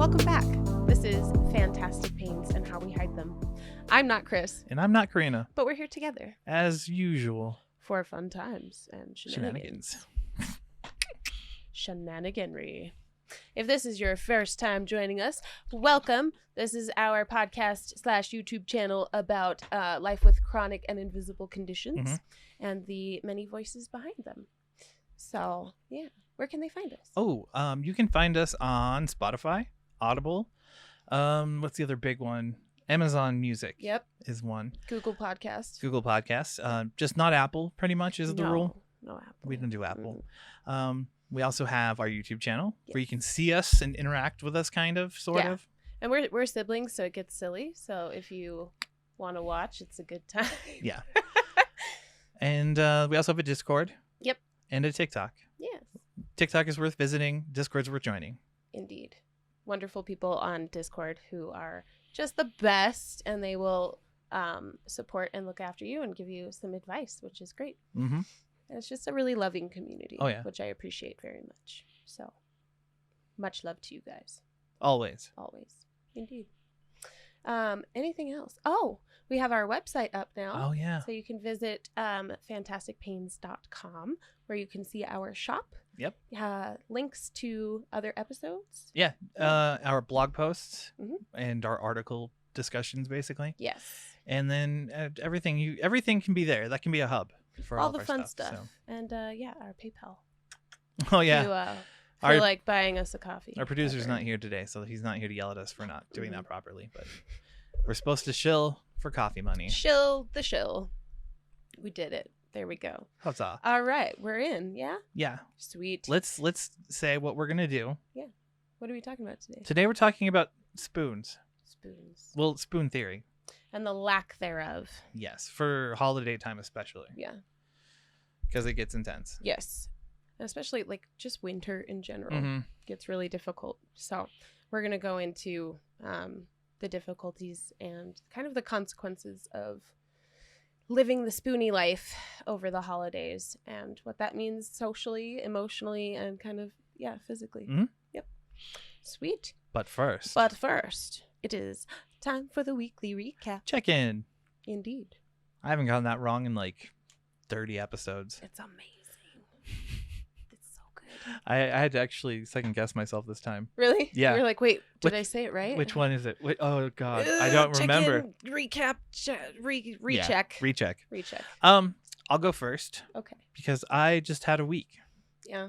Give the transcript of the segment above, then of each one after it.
Welcome back. This is Fantastic Pains and How We Hide Them. I'm not Chris. And I'm not Karina. But we're here together. As usual. For fun times and shenanigans. Shenaniganry. If this is your first time joining us, welcome. This is our podcast / YouTube channel about life with chronic and invisible conditions and the many voices behind them. So, yeah. Where can they find us? Oh, you can find us on Spotify, Audible. What's the other big one? Amazon Music. Yep. Is one. Google Podcasts. Google Podcasts. Just not Apple, pretty much, is the rule. No Apple. We don't do Apple. We also have our YouTube channel where you can see us and interact with us, kind of, sort of. And we're siblings, so it gets silly. So if you want to watch, it's a good time. Yeah. And we also have a Discord. Yep. And a TikTok. Yes. TikTok is worth visiting. Discord's worth joining. Indeed. Wonderful people on Discord who are just the best, and they will support and look after you and give you some advice, which is great. Mm-hmm. And it's just a really loving community, which I appreciate very much. So much love to you guys. Always. Indeed. Anything else? Oh, we have our website up now. Oh, yeah. So you can visit fantasticpains.com where you can see our shop. Yep. Links to other episodes. Yeah. Our blog posts and our article discussions, basically. Yes. And then everything can be there. That can be a hub for all the of our fun stuff. So. And our PayPal. Oh, yeah. For like buying us a coffee. Our producer's not here today, so he's not here to yell at us for not doing that properly. But we're supposed to shill for coffee money. Shill the shill. We did it. There we go. Huzzah. All right. We're in. Yeah? Yeah. Sweet. Let's say what we're going to do. Yeah. What are we talking about today? Today we're talking about spoons. Spoons. Well, spoon theory. And the lack thereof. Yes. For holiday time especially. Yeah. Because it gets intense. Yes. Especially like just winter in general gets really difficult. So we're going to go into the difficulties and kind of the consequences of living the spoony life over the holidays and what that means socially, emotionally, and kind of, physically. Yep. Sweet. But first, it is time for the weekly recap. Check in. Indeed. I haven't gotten that wrong in like 30 episodes. It's amazing. I had to actually second guess myself this time. Really? Yeah. You're like, wait, did I say it right? Which one is it? Oh God, I don't remember. Recap, recheck. Yeah, recheck. I'll go first. Okay. Because I just had a week. Yeah.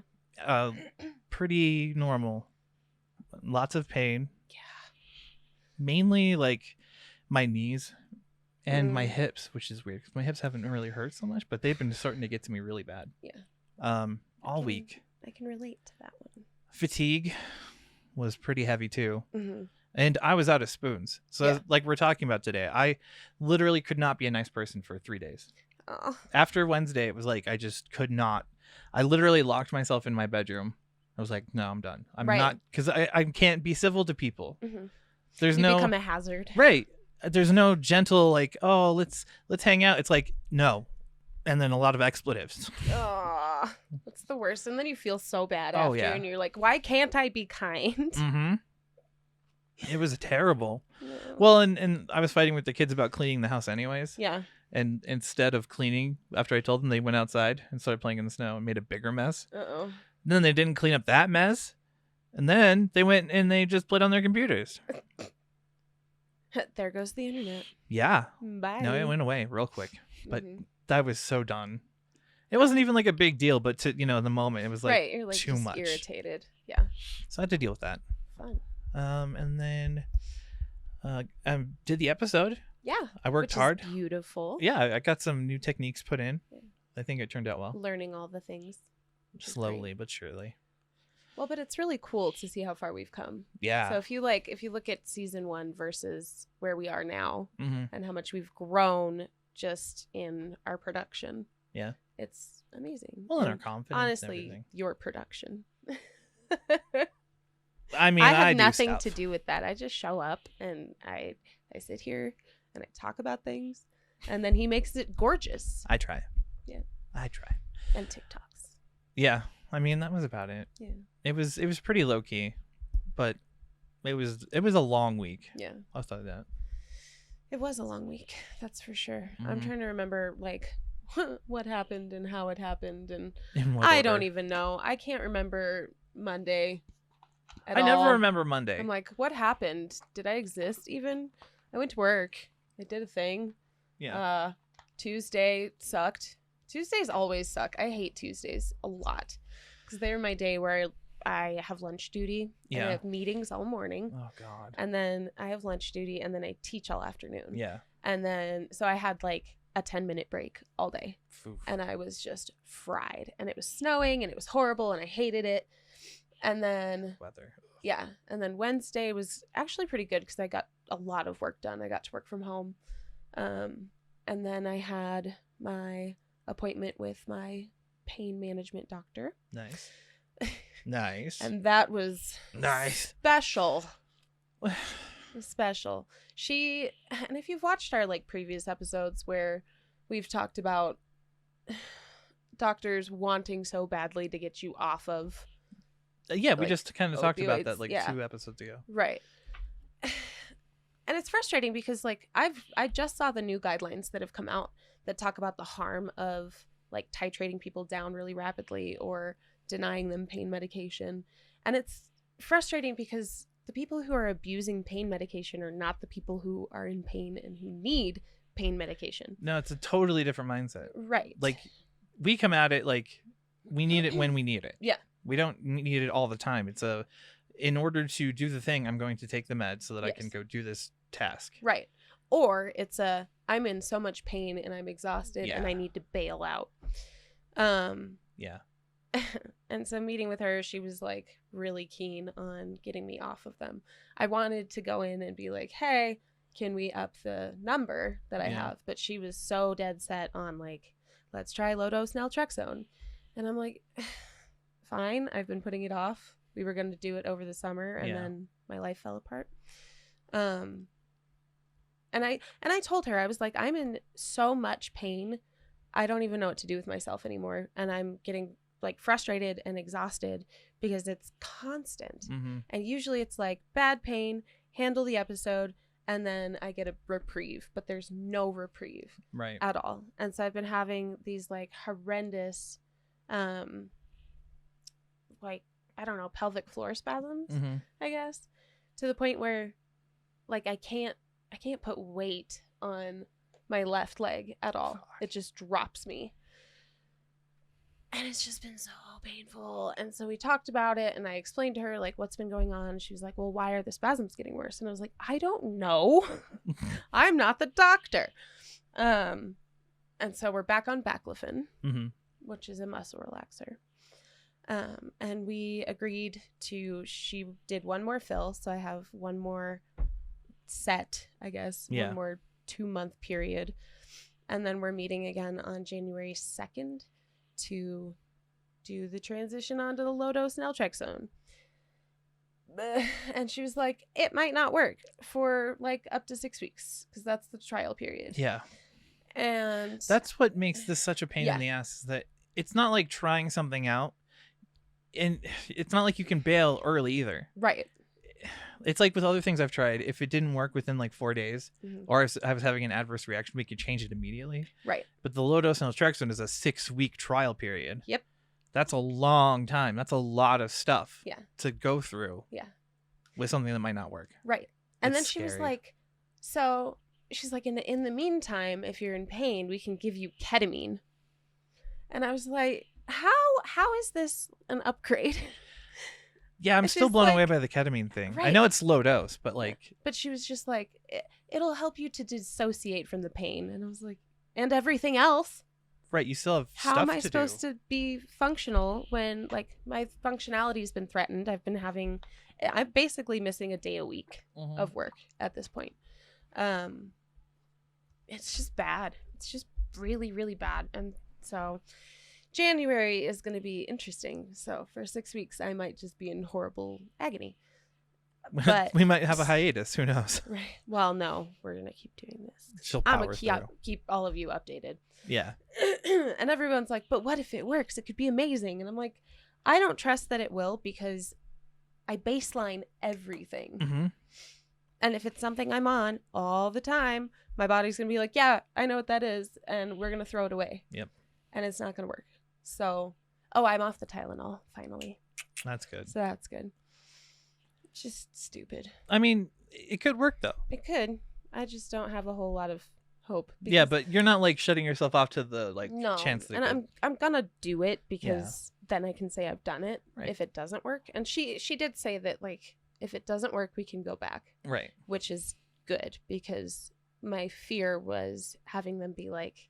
Pretty normal. Lots of pain. Yeah. Mainly like my knees and my hips, which is weird because my hips haven't really hurt so much, but they've been starting to get to me really bad. Yeah. All week. I can relate to that one. Fatigue was pretty heavy too. And I was out of spoons. So like we're talking about today, I literally could not be a nice person for 3 days. Oh. After Wednesday, it was like I just could not. I literally locked myself in my bedroom. I was like, no, I'm done. I'm not, because I can't be civil to people. You become a hazard. Right. There's no gentle like, oh, let's hang out. It's like, no. And then a lot of expletives. Oh, that's the worst. And then you feel so bad after, and you're like, why can't I be kind? It was terrible. No. Well, and I was fighting with the kids about cleaning the house anyways. Yeah. And instead of cleaning, after I told them, they went outside and started playing in the snow and made a bigger mess. Uh-oh. Then they didn't clean up that mess. And then they went and they just played on their computers. There goes the internet. Yeah. Bye. No, it went away real quick. But I was so done. It wasn't even like a big deal, but to, in the moment, it was like, you're like too just much. Irritated. Yeah. So I had to deal with that. Fun. And then I did the episode. Yeah. I worked hard. Beautiful. Yeah, I got some new techniques put in. Yeah. I think it turned out well. Learning all the things. Slowly but surely. Well, but it's really cool to see how far we've come. Yeah. So if you look at season 1 versus where we are now and how much we've grown just in our production. Yeah. It's amazing. Well, and our confidence. Honestly, your production. I mean, I have nothing to do with that. I just show up and I sit here and I talk about things, and then he makes it gorgeous. I try. Yeah. I try. And TikToks. Yeah. I mean, that was about it. Yeah. It was pretty low key, but It was a long week. Yeah. I'll tell you that. It was a long week. That's for sure. I'm trying to remember like what happened and how it happened, and I don't even know. I can't remember Monday at all. I never remember Monday. I'm like, what happened? Did I exist even? I went to work. I did a thing. Yeah. Tuesday sucked. Tuesdays always suck. I hate Tuesdays a lot because they're my day where I have lunch duty. And I have meetings all morning. Oh God. And then I have lunch duty, and then I teach all afternoon. Yeah. And then so I had like a 10-minute break all day. Oof. And I was just fried, and it was snowing, and it was horrible, and I hated it. And then weather. Yeah. And then Wednesday was actually pretty good because I got a lot of work done. I got to work from home. And then I had my appointment with my pain management doctor. Nice. Nice. And that was nice. Special. Special. And if you've watched our like previous episodes where we've talked about doctors wanting so badly to get you off of we like, just kind of talked about that like 2 episodes ago. Right. And it's frustrating because like I just saw the new guidelines that have come out that talk about the harm of like titrating people down really rapidly or denying them pain medication. And it's frustrating because the people who are abusing pain medication are not the people who are in pain and who need pain medication. No, it's a totally different mindset. Right. Like we come at it like we need it when we need it. Yeah. We don't need it all the time. It's in order to do the thing, I'm going to take the med so that I can go do this task. Right. Or it's I'm in so much pain and I'm exhausted and I need to bail out. Yeah. And so meeting with her, she was like really keen on getting me off of them. I wanted to go in and be like, hey, can we up the number that I have? But she was so dead set on like, let's try low-dose naltrexone. And I'm like, fine. I've been putting it off. We were going to do it over the summer and then my life fell apart. And I told her, I was like, I'm in so much pain. I don't even know what to do with myself anymore. And I'm getting like frustrated and exhausted because it's constant. Mm-hmm. And usually it's like bad pain, handle the episode, and then I get a reprieve, but there's no reprieve at all. And so I've been having these like horrendous, like, I don't know, pelvic floor spasms, I guess, to the point where like I can't put weight on my left leg at all. Fuck. It just drops me. And it's just been so painful. And so we talked about it and I explained to her like what's been going on. She was like, well, why are the spasms getting worse? And I was like, I don't know. I'm not the doctor. And so we're back on baclofen, which is a muscle relaxer. And we agreed she did one more fill. So I have one more set, I guess, one more 2-month period. And then we're meeting again on January 2nd to do the transition onto the low-dose naltrexone. And she was like, it might not work for like up to 6 weeks because that's the trial period. Yeah. And that's what makes this such a pain in the ass, is that it's not like trying something out and it's not like you can bail early either. Right. It's like with other things I've tried, if it didn't work within like 4 days or if I was having an adverse reaction, we could change it immediately. Right. But the low-dose naltrexone is a 6-week trial period. Yep. That's a long time. That's a lot of stuff to go through with something that might not work. Right. And then she was like, so she's like, in the meantime, if you're in pain, we can give you ketamine. And I was like, how is this an upgrade? Yeah, I'm still blown away by the ketamine thing. Right. I know it's low dose, but like... But she was just like, it'll help you to dissociate from the pain. And I was like, and everything else. Right, you still have stuff to do. How am I supposed to be functional when like my functionality has been threatened? I'm basically missing a day a week of work at this point. It's just bad. It's just really, really bad. And so... January is going to be interesting. So for 6 weeks, I might just be in horrible agony. But we might have a hiatus. Who knows? Right. Well, no, we're going to keep doing this. She'll power keep all of you updated. Yeah. And everyone's like, but what if it works? It could be amazing. And I'm like, I don't trust that it will because I baseline everything. Mm-hmm. And if it's something I'm on all the time, my body's going to be like, yeah, I know what that is. And we're going to throw it away. Yep. And it's not going to work. So, I'm off the Tylenol finally. That's good. So that's good. It's just stupid. I mean, it could work though. It could. I just don't have a whole lot of hope. Yeah, but you're not like shutting yourself off to the chance that and I'm gonna do it because then I can say I've done it if it doesn't work. And she did say that like if it doesn't work, we can go back. Right. Which is good because my fear was having them be like,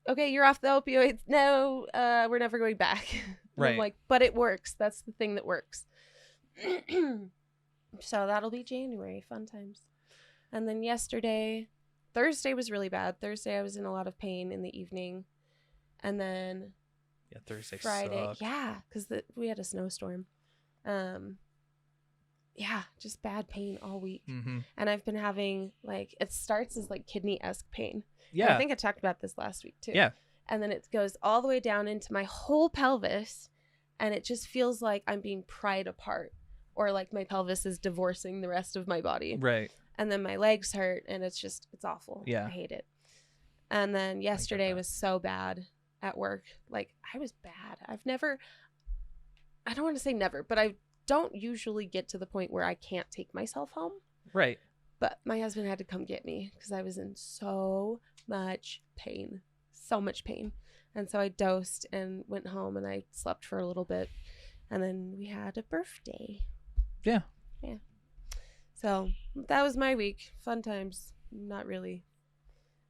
okay, you're off the opioids. No, we're never going back. Right. I'm like, but it works. That's the thing that works. So that'll be January. Fun times. And then Thursday was really bad. Thursday I was in a lot of pain in the evening. And then Thursday Friday. sucked. Yeah, because we had a snowstorm. Yeah, just bad pain all week. Mm-hmm. And I've been having it starts as like kidney-esque pain. Yeah. And I think I talked about this last week too. Yeah. And then it goes all the way down into my whole pelvis. And it just feels like I'm being pried apart. Or like my pelvis is divorcing the rest of my body. Right. And then my legs hurt and it's awful. Yeah. I hate it. And then yesterday was so bad at work. Like I was bad. I don't want to say never, but I don't usually get to the point where I can't take myself home. Right. But my husband had to come get me because I was in so much pain. So much pain. And so I dosed and went home and I slept for a little bit. And then we had a birthday. Yeah. Yeah. So that was my week. Fun times. Not really.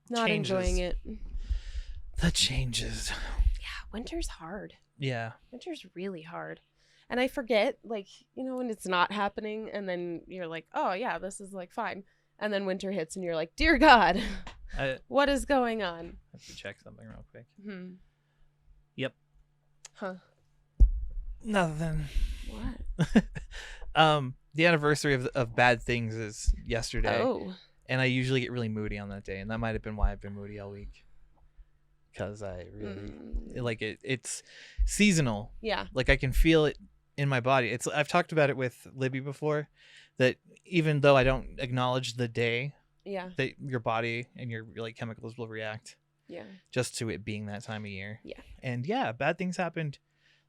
Not enjoying it. The changes. Yeah. Winter's hard. Yeah. Winter's really hard. And I forget, when it's not happening and then you're like, oh, yeah, this is fine. And then winter hits and you're like, dear God, what is going on? I have to check something real quick. Hmm. Yep. Huh. Nothing. What? The anniversary of Bad Things is yesterday. Oh. And I usually get really moody on that day. And that might have been why I've been moody all week. Because I really, it's seasonal. Yeah. I can feel it in my body. I've talked about it with Libby before, that even though I don't acknowledge the day, that your body and your chemicals will react. Yeah. Just to it being that time of year. Yeah. And bad things happened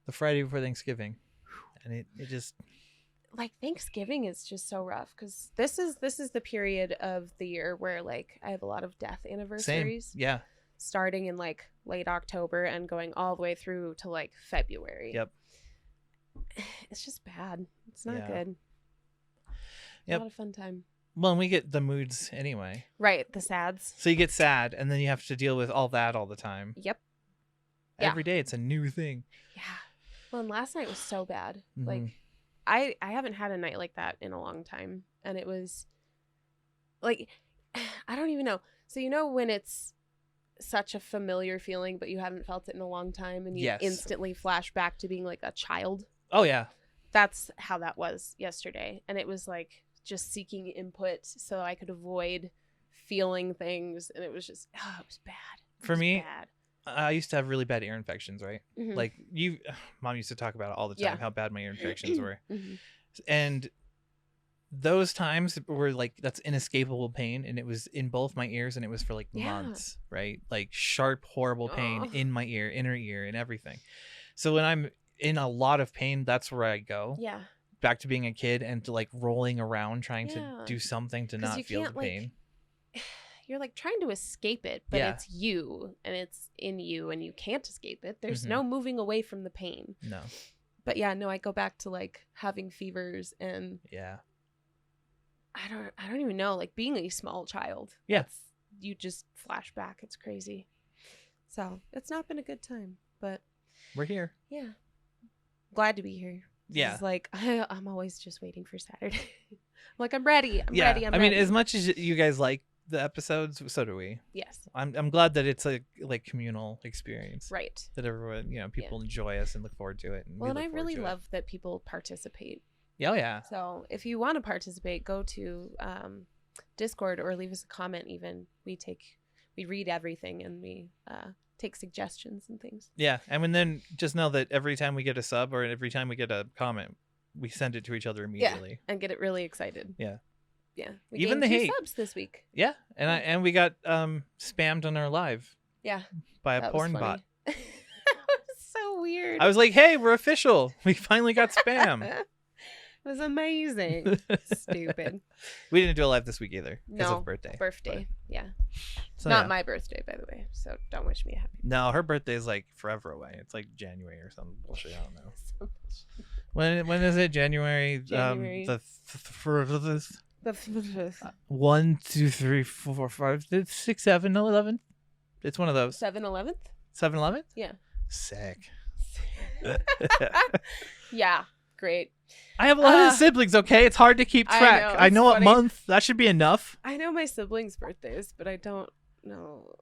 the Friday before Thanksgiving. And it just Thanksgiving is just so rough because this is the period of the year where I have a lot of death anniversaries. Same. Yeah. Starting in late October and going all the way through to February. Yep. It's just bad. It's not good. Yep. Not a fun time. Well, and we get the moods anyway. Right, the sads. So you get sad, and then you have to deal with all that all the time. Yep. Every day, it's a new thing. Yeah. Well, and last night was so bad. Mm-hmm. I haven't had a night like that in a long time, and it was I don't even know. So when it's such a familiar feeling, but you haven't felt it in a long time, and you instantly flash back to being a child. Oh yeah. That's how that was yesterday, and it was just seeking input so I could avoid feeling things, and it was just it was bad. For me, I used to have really bad ear infections, right? Mm-hmm. Mom used to talk about it all the time, how bad my ear infections were. Mm-hmm. And those times were that's inescapable pain, and it was in both my ears, and it was for months, right? Sharp, horrible pain in my ear, inner ear, and everything. So when I'm in a lot of pain, that's where I go. Yeah. Back to being a kid and to rolling around trying to do something to not feel the pain. You're trying to escape it, but it's you and it's in you and you can't escape it. There's no moving away from the pain. No. But I go back to having fevers and I don't even know, being a small child. Yeah. You just flash back. It's crazy. So it's not been a good time, but we're here. Yeah. Glad to be here. Yeah. It's I'm always just waiting for Saturday. I'm ready. I'm ready. I mean, as much as you guys like the episodes, so do we. Yes. I'm glad that it's a communal experience. Right. That everyone, people enjoy us and look forward to it. And I really love that people participate. Oh yeah. So if you want to participate, go to Discord or leave us a comment. Even we read everything and we take suggestions and things. Yeah, and then just know that every time we get a sub or every time we get a comment, we send it to each other immediately. Yeah, and get it really excited. Yeah. Yeah. We Even gained the 2 hate. subs this week. Yeah, and we got spammed on our live. Yeah. By a porn bot. That was so weird. I was like, "Hey, we're official. We finally got spam." It was amazing. Stupid. We didn't do a live this week either because of birthday. But... Yeah. So, Not my birthday, by the way. So don't wish me a happy. No, her birthday is like forever away. It's like January or some bullshit. I don't know. When is it? January. The 1, 2, 3, 4, 5, 6, 7, 11. It's one of those. 7-11th? 7-11? Yeah. Sick. Yeah. Great. I have a lot of siblings, okay? It's hard to keep track. I know what month. That should be enough. I know my siblings' birthdays, but I don't know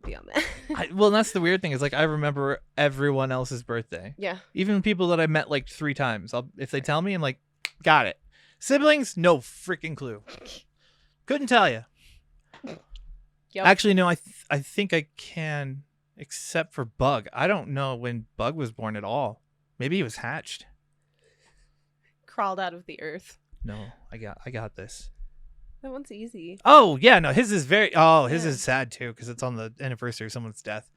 beyond that. Well, that's the weird thing is like I remember everyone else's birthday. Yeah. Even people that I met like 3 times. If they tell me, I'm like, got it. Siblings, no freaking clue. Couldn't tell you. Yep. Actually, no, I think I can, except for Bug. I don't know when Bug was born at all. Maybe he was hatched. Crawled out of the earth. No, I got this. That one's easy. Oh yeah, no, his is very. Oh, his is sad too because it's on the anniversary of someone's death.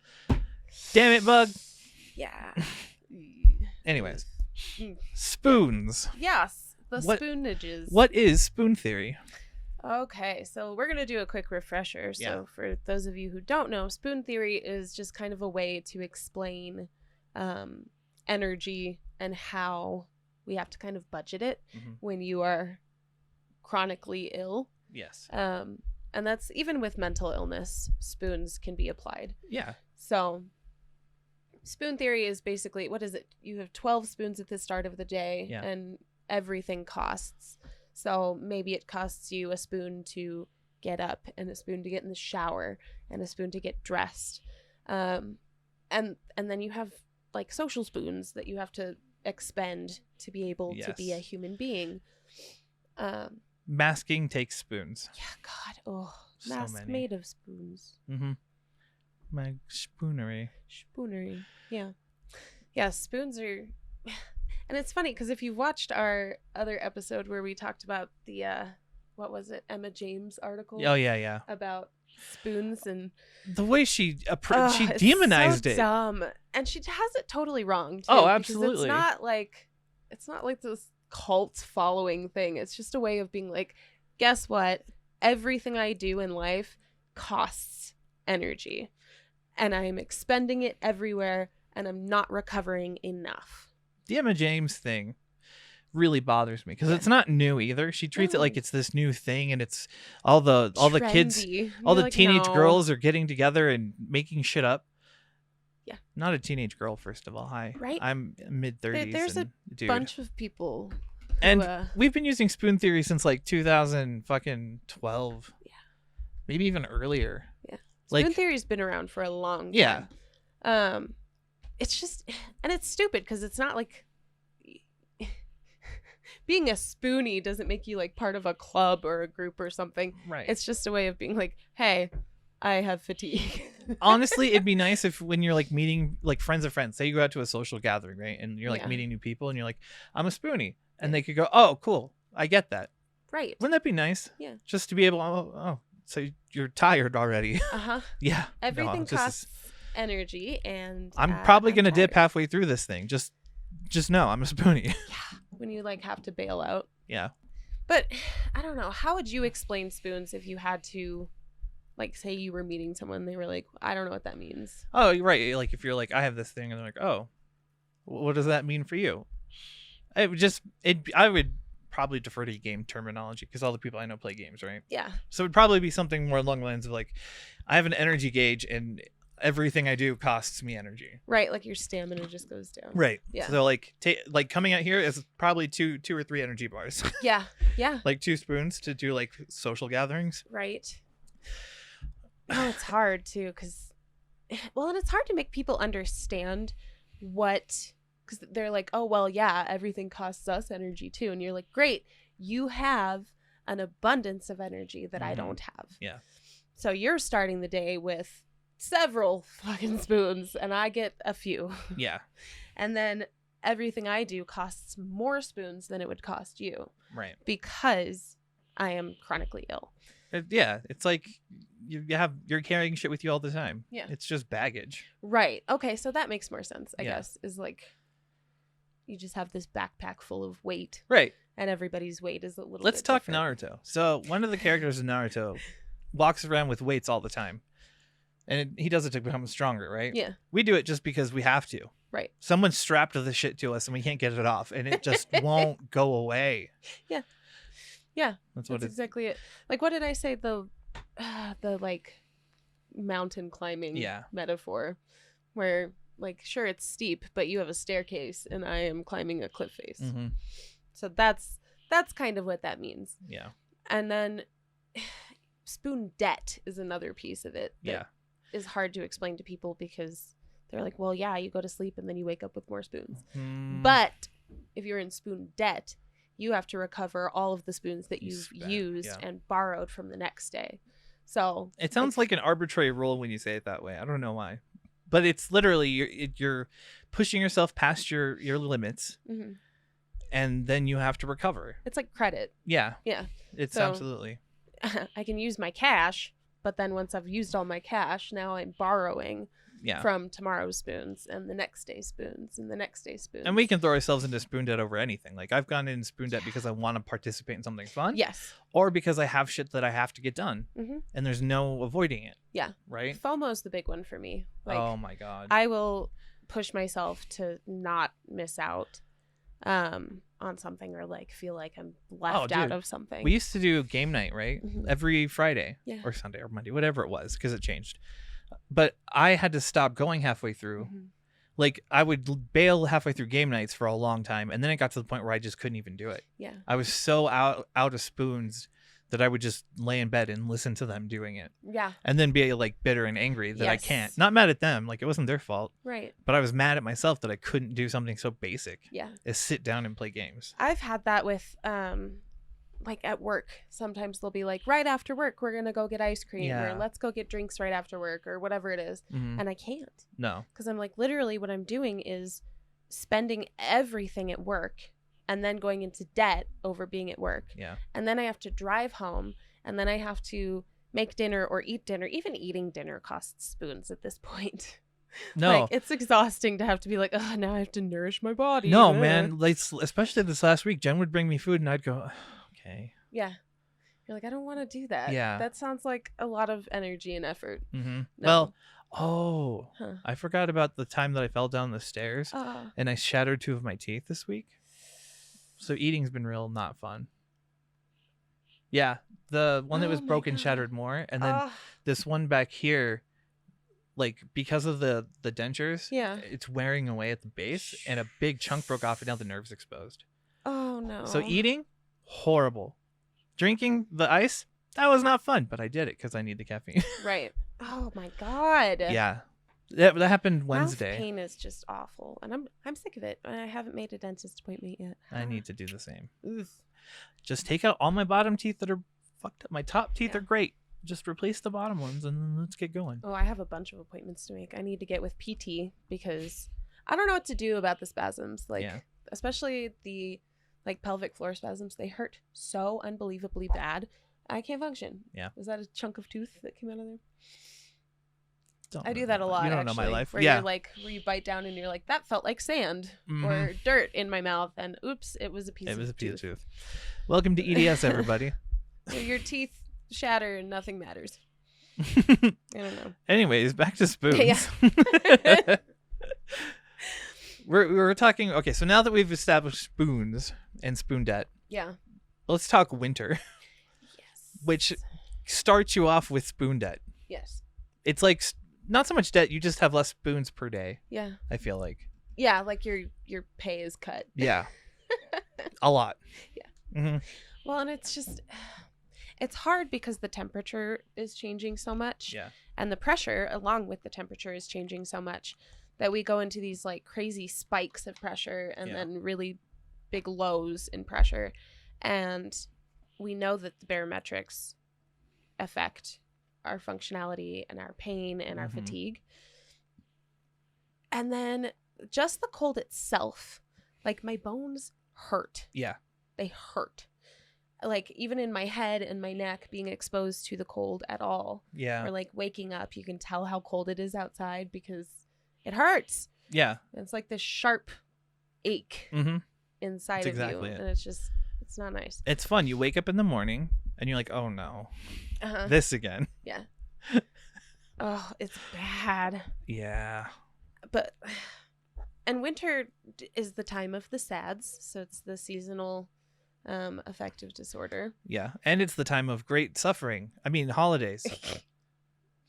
Damn it, Bug. Yeah. Anyways, spoons. Yes. The spoonages. What is spoon theory? Okay, so we're going to do a quick refresher. So for those of you who don't know, spoon theory is just kind of a way to explain energy and how we have to kind of budget it when you are chronically ill. Yes. And that's even with mental illness, spoons can be applied. Yeah. So spoon theory is basically, what is it? You have 12 spoons at the start of the day and everything costs. So maybe it costs you a spoon to get up and a spoon to get in the shower and a spoon to get dressed. And then you have like social spoons that you have to expend to be able to be a human being. Masking takes spoons. Yeah, God. Oh, mask made of spoons. Mm-hmm. My spoonery. Spoonery. Yeah. Yeah, spoons are... And it's funny because if you watched our other episode where we talked about the, what was it, Emma James article? Oh, yeah. About spoons and... The way she demonized it's so dumb. And she has it totally wrong, too. Oh, absolutely. It's not like this cult following thing. It's just a way of being like, guess what? Everything I do in life costs energy. And I'm expending it everywhere, and I'm not recovering enough. The Emma James thing really bothers me because it's not new either. She treats it like it's this new thing, and it's all the kids, all the teenage girls are getting together and making shit up. Yeah, not a teenage girl, first of all. Hi, right? I'm mid-30s. There's a bunch of people, and we've been using spoon theory since like 2012. Yeah, maybe even earlier. Yeah, spoon theory's been around for a long time. Yeah. It's just, and it's stupid because it's not like being a spoonie doesn't make you like part of a club or a group or something. Right. It's just a way of being like, hey, I have fatigue. Honestly, it'd be nice if when you're like meeting like friends of friends, say you go out to a social gathering, right? And you're like meeting new people and you're like, I'm a spoonie. And they could go, oh, cool. I get that. Right. Wouldn't that be nice? Yeah. Just to be able, so you're tired already. Uh-huh. Yeah. Everything costs energy, and I'm probably gonna dip halfway through this thing. Just know I'm a spoonie. Yeah, when you like have to bail out. Yeah, but I don't know, how would you explain spoons if you had to, like, say you were meeting someone, they were like, I don't know what that means. Oh, you're right. Like if you're like, I have this thing, and they're like, oh, what does that mean for you? I would probably defer to game terminology because all the people I know play games, right? Yeah. So it'd probably be something more along the lines of like, I have an energy gauge and everything I do costs me energy. Right, like your stamina just goes down. Right. Yeah. So like coming out here is probably two or three energy bars. Yeah. Yeah. Like 2 spoons to do like social gatherings. Right. Oh, it's hard too because, well, and it's hard to make people understand what, because they're like, oh, well, yeah, everything costs us energy too. And you're like, great, you have an abundance of energy that I don't have. Yeah. So you're starting the day with several fucking spoons and I get a few. Yeah. And then everything I do costs more spoons than it would cost you. Right. Because I am chronically ill. Yeah, it's like you're carrying shit with you all the time. Yeah. It's just baggage. Right. Okay, so that makes more sense, I guess, is like you just have this backpack full of weight. Right. And everybody's weight is a little Let's bit talk different. Naruto. So one of the characters in Naruto walks around with weights all the time. And he does it to become stronger, right? Yeah. We do it just because we have to. Right. Someone strapped the shit to us and we can't get it off. And it just won't go away. Yeah. Yeah. That's exactly it. Like, what did I say? The like mountain climbing metaphor where like, sure, it's steep, but you have a staircase and I am climbing a cliff face. Mm-hmm. So that's kind of what that means. Yeah. And then spoon debt is another piece of it. That is hard to explain to people because they're like, well, yeah, you go to sleep and then you wake up with more spoons. But if you're in spoon debt, you have to recover all of the spoons that you've used and borrowed from the next day. So it sounds like an arbitrary rule when you say it that way. I don't know why. But it's literally you're pushing yourself past your limits. Mm-hmm. And then you have to recover. It's like credit. Yeah. Yeah. It's absolutely. I can use my cash, but then once I've used all my cash, now I'm borrowing from tomorrow's spoons and the next day's spoons and the next day's spoons. And we can throw ourselves into spoon debt over anything. Like I've gone in spoon debt because I want to participate in something fun. Yes. Or because I have shit that I have to get done. Mm-hmm. And there's no avoiding it. Yeah. Right? FOMO's the big one for me. Like, oh my God. I will push myself to not miss out on something or like feel like I'm left out of something. We used to do game night, right? Mm-hmm. Every Friday or Sunday or Monday, whatever it was, because it changed. But I had to stop going halfway through. Mm-hmm. Like I would bail halfway through game nights for a long time, and then it got to the point where I just couldn't even do it. Yeah, I was so out of spoons that I would just lay in bed and listen to them doing it. Yeah. And then be like bitter and angry that I can't. Not mad at them, like it wasn't their fault. Right. But I was mad at myself that I couldn't do something so basic. Yeah. As sit down and play games. I've had that with like at work. Sometimes they'll be like, right after work, we're gonna go get ice cream or let's go get drinks right after work or whatever it is. Mm-hmm. And I can't. No. Because I'm like, literally what I'm doing is spending everything at work and then going into debt over being at work. Yeah. And then I have to drive home and then I have to make dinner or eat dinner. Even eating dinner costs spoons at this point. No. Like, it's exhausting to have to be like, oh, now I have to nourish my body. No, man. Like, especially this last week, Jen would bring me food and I'd go, okay. Yeah. You're like, I don't want to do that. Yeah. That sounds like a lot of energy and effort. Mm-hmm. No. Well, I forgot about the time that I fell down the stairs and I shattered 2 of my teeth this week. So eating's been real not fun. Yeah, the one that was broken shattered more, and then this one back here, like because of the dentures, it's wearing away at the base, and a big chunk broke off, and now the nerve's exposed. Oh no! So eating, horrible. Drinking the ice, that was not fun, but I did it because I need the caffeine. Right. Oh my God. Yeah. That happened Wednesday. Mouth pain is just awful, and I'm sick of it. I haven't made a dentist appointment yet. I need to do the same. Oof. Just take out all my bottom teeth that are fucked up. My top teeth are great. Just replace the bottom ones, and then let's get going. Oh, I have a bunch of appointments to make. I need to get with PT because I don't know what to do about the spasms. Like, especially the like pelvic floor spasms. They hurt so unbelievably bad. I can't function. Yeah. Was that a chunk of tooth that came out of there? Don't I do that a lot. You don't actually, know my life. Where you're like, where you bite down and you're like, that felt like sand or dirt in my mouth, and oops, it was a piece. It was a piece of tooth. Welcome to EDS, everybody. So your teeth shatter and nothing matters. I don't know. Anyways, back to spoons. We're talking. Okay, so now that we've established spoons and spoon debt, let's talk winter. Yes. Which starts you off with spoon debt. Yes. It's like not so much debt, you just have less spoons per day. Yeah. I feel like. Yeah, like your pay is cut. Yeah. A lot. Yeah. Mm-hmm. Well, and it's hard because the temperature is changing so much. Yeah. And the pressure along with the temperature is changing so much that we go into these like crazy spikes of pressure and then really big lows in pressure. And we know that the barometrics affect our functionality and our pain and our fatigue. And then just the cold itself Like my bones hurt. Yeah. They hurt. Like even in my head and my neck being exposed to the cold at all. Yeah. Or like waking up, you can tell how cold it is outside because it hurts. Yeah. It's like this sharp ache inside That's of exactly you. it. And it's not nice. It's fun. You wake up in the morning and you're like, oh no, this again. Yeah. Oh, it's bad. Yeah. And winter is the time of the SADS. So it's the seasonal affective disorder. Yeah. And it's the time of great suffering. I mean, holidays.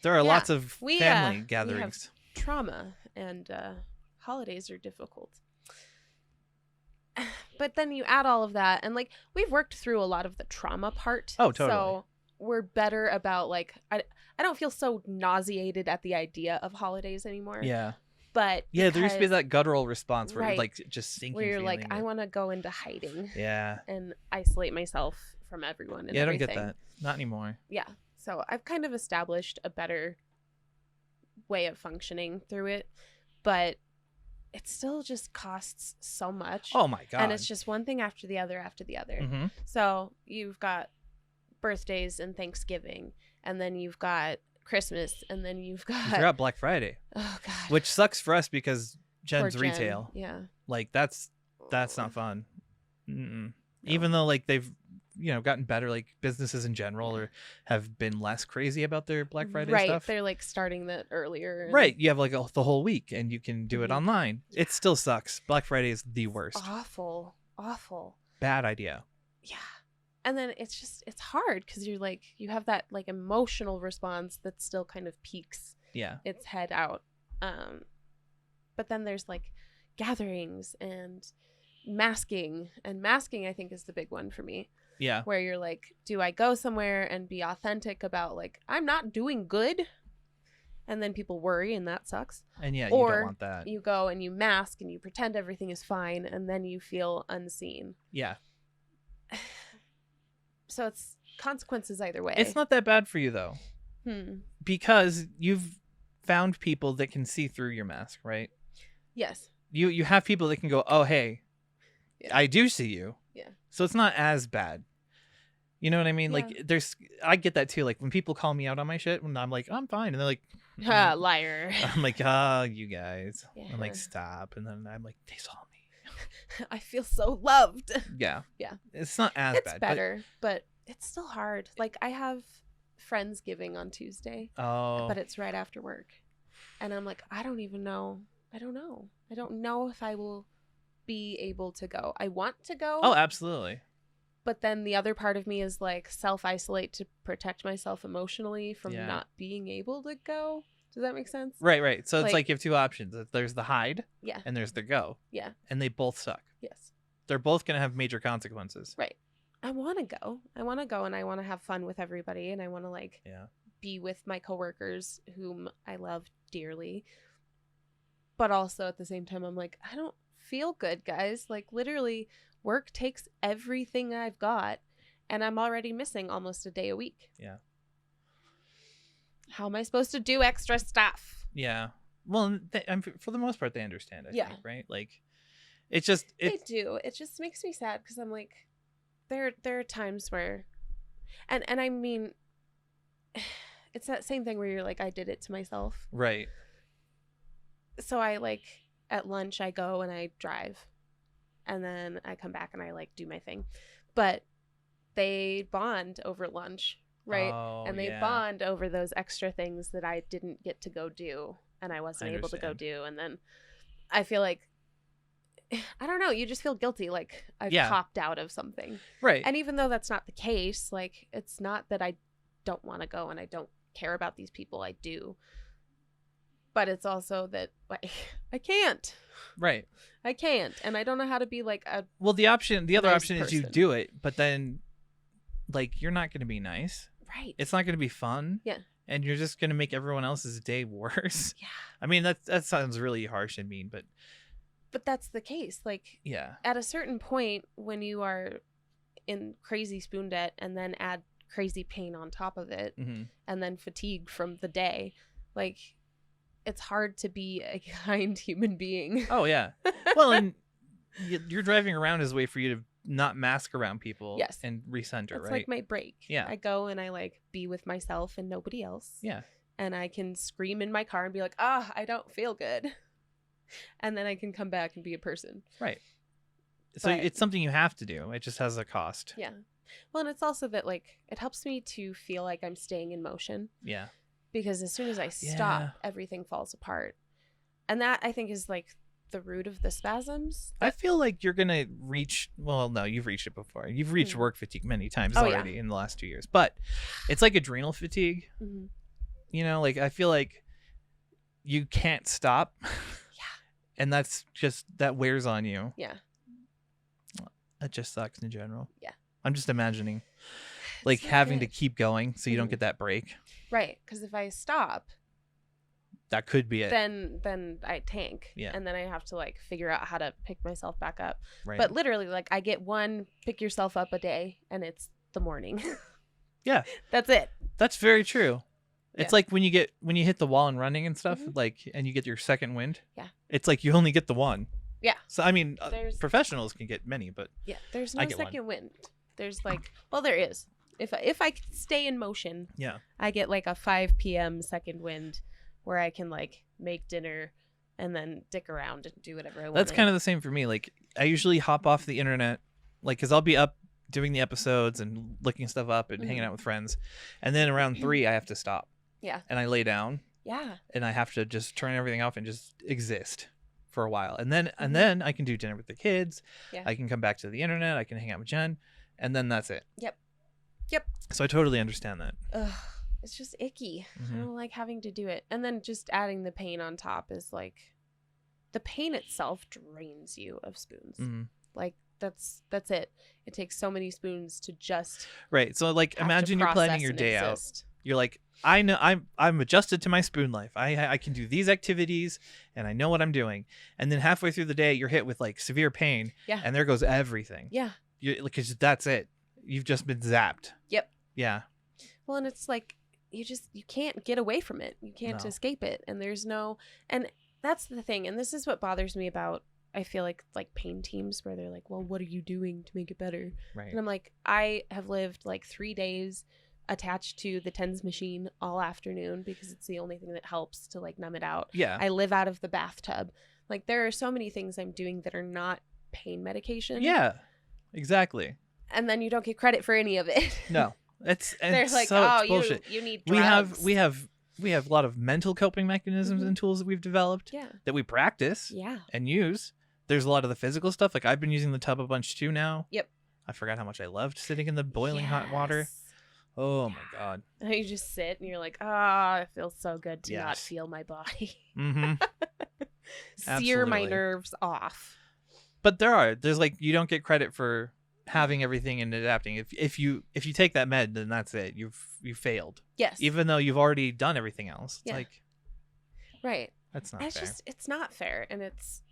There are lots of family gatherings. We have trauma, and holidays are difficult. But then you add all of that, and like we've worked through a lot of the trauma part. Oh, totally. So we're better about like I don't feel so nauseated at the idea of holidays anymore. Yeah. But yeah, there used to be that guttural response where right, like just sinking. Where you're like, I want to go into hiding. Yeah. And isolate myself from everyone. And yeah, everything. I don't get that. Not anymore. Yeah. So I've kind of established a better way of functioning through it, but it still just costs so much. Oh my God. And it's just one thing after the other after the other. Mm-hmm. So you've got birthdays and Thanksgiving, and then you've got Christmas, and then you've got... You forgot Black Friday. Oh God. Which sucks for us because Jenn's Jen. retail. Yeah. Like that's not fun. No. Even though like they've gotten better, like businesses in general or have been less crazy about their Black Friday stuff. Right. They're like starting that earlier. And... Right. You have like the whole week and you can do it online. It still sucks. Black Friday is the worst. Awful. Bad idea. Yeah. And then it's hard because you're like, you have that like emotional response that still kind of peaks its head out. But then there's like gatherings and masking. And masking, I think, is the big one for me. Yeah. Where you're like, do I go somewhere and be authentic about like, I'm not doing good? And then people worry and that sucks. And you don't want that. You go and you mask and you pretend everything is fine and then you feel unseen. Yeah. So it's consequences either way. It's not that bad for you though. Because you've found people that can see through your mask, right? Yes. You have people that can go, oh, hey, I do see you. Yeah. So it's not as bad. You know what I mean? Yeah. Like I get that too. Like when people call me out on my shit, when I'm like, I'm fine. And they're like, liar. I'm like, you guys. Yeah. I'm like, stop. And then I'm like, they saw me. I feel so loved. Yeah. Yeah. It's not as bad. It's better, but it's still hard. Like I have Friendsgiving on Tuesday. Oh. But it's right after work. And I'm like, I don't even know. I don't know. I don't know if I will be able to go. I want to go. Oh, absolutely. But then the other part of me is like self-isolate to protect myself emotionally from not being able to go. Does that make sense? Right. So it's like you have two options. There's the hide and there's the go. Yeah. And they both suck. Yes. They're both going to have major consequences. Right. I want to go. And I want to have fun with everybody. And I want to like be with my coworkers whom I love dearly. But also at the same time, I'm like, I don't feel good, guys. Like literally work takes everything I've got and I'm already missing almost a day a week. Yeah. How am I supposed to do extra stuff? Yeah. Well, for the most part, they understand, I think, right? Like, it's just... They do. It just makes me sad because I'm like, there are times where... And I mean, it's that same thing where you're like, I did it to myself. Right. So I like, at lunch, I go and I drive. And then I come back and I like do my thing. But they bond over lunch. Right. Oh, and they bond over those extra things that I didn't get to go do and I wasn't able to go do. And then I feel like, I don't know, you just feel guilty. Like I've popped out of something. Right. And even though that's not the case, like it's not that I don't want to go and I don't care about these people. I do. But it's also that like I can't. Right. I can't. And I don't know how to be like a Well, the other option is you person. do it, but then like you're not going to be nice. Right. It's not going to be fun. Yeah. And you're just going to make everyone else's day worse. Yeah. I mean, that sounds really harsh and mean, but that's the case. Like, at a certain point when you are in crazy spoon debt and then add crazy pain on top of it and then fatigue from the day, like it's hard to be a kind human being. Oh, yeah. Well, and you're driving around as a way for you to not mask around people. Yes. And recenter, It's right? like my break. Yeah. I go and I like be with myself and nobody else. Yeah. And I can scream in my car and be like, I don't feel good. And then I can come back and be a person. Right. So it's something you have to do. It just has a cost. Yeah. Well, and it's also that like it helps me to feel like I'm staying in motion. Yeah. Because as soon as I stop, everything falls apart. And that I think is like the root of the spasms. I feel like you're going to reach, well, no, you've reached it before. You've reached work fatigue many times already in the last 2 years. But it's like adrenal fatigue. Mm-hmm. You know, like I feel like you can't stop. Yeah. And that's just, that wears on you. Yeah. That just sucks in general. Yeah. I'm just imagining like having to keep going so you don't get that break. Right. Because if I stop, that could be it. Then I tank. Yeah. And then I have to like figure out how to pick myself back up. Right. But literally, like I get one pick yourself up a day and it's the morning. Yeah. That's it. That's very true. It's like when you hit the wall and running and stuff, like, and you get your second wind. Yeah. It's like you only get the one. Yeah. So, I mean, professionals can get many, but. Yeah. There's no second wind. There's like, well, there is. If I stay in motion. Yeah. I get like a 5 p.m. second wind where I can like make dinner and then dick around and do whatever I want. That's kind of the same for me. Like, I usually hop off the internet, like, because I'll be up doing the episodes and looking stuff up and hanging out with friends. And then around 3, I have to stop. Yeah. And I lay down. Yeah. And I have to just turn everything off and just exist for a while. And then I can do dinner with the kids. Yeah. I can come back to the internet. I can hang out with Jenn. And then that's it. Yep. So I totally understand that. Ugh. It's just icky. I don't like having to do it. And then just adding the pain on top is like, the pain itself drains you of spoons. Like that's it. It takes so many spoons to just right. So like imagine you're planning your day out. You're like, I know I'm adjusted to my spoon life. I can do these activities and I know what I'm doing. And then halfway through the day, you're hit with like severe pain. Yeah. And there goes everything. Yeah. Because that's it. You've just been zapped. Yep. Yeah. Well, and it's like you can't get away from it. You can't escape it. And and that's the thing. And this is what bothers me about, I feel like pain teams where they're like, well, what are you doing to make it better? Right. And I'm like, I have lived like 3 days attached to the TENS machine all afternoon because it's the only thing that helps to like numb it out. Yeah. I live out of the bathtub. Like there are so many things I'm doing that are not pain medication. Yeah, exactly. And then you don't get credit for any of it. No. They're like, it's bullshit. You need drugs. We have a lot of mental coping mechanisms and tools that we've developed that we practice and use. There's a lot of the physical stuff. Like I've been using the tub a bunch too now. Yep. I forgot how much I loved sitting in the boiling hot water. Oh my God. And you just sit and you're like, it feels so good to not feel my body. Sear my nerves off. But there's like, you don't get credit for having everything and adapting. If you take that med, then that's it. You failed. Yes. Even though you've already done everything else. It's like, right. That's not fair. It's not fair, and it's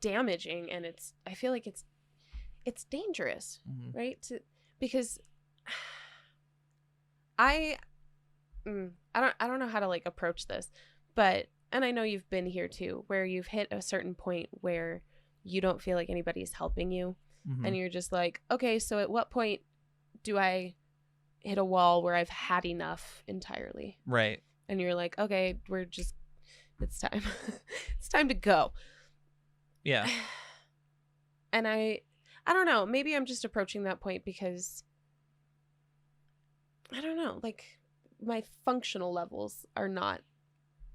damaging, and I feel like it's dangerous, right? Because I don't know how to like approach this, but, and I know you've been here too, where you've hit a certain point where you don't feel like anybody's helping you. And you're just like, okay, so at what point do I hit a wall where I've had enough entirely? Right. And you're like, okay, it's time. It's time to go. Yeah. And I don't know, maybe I'm just approaching that point because I don't know, like my functional levels are not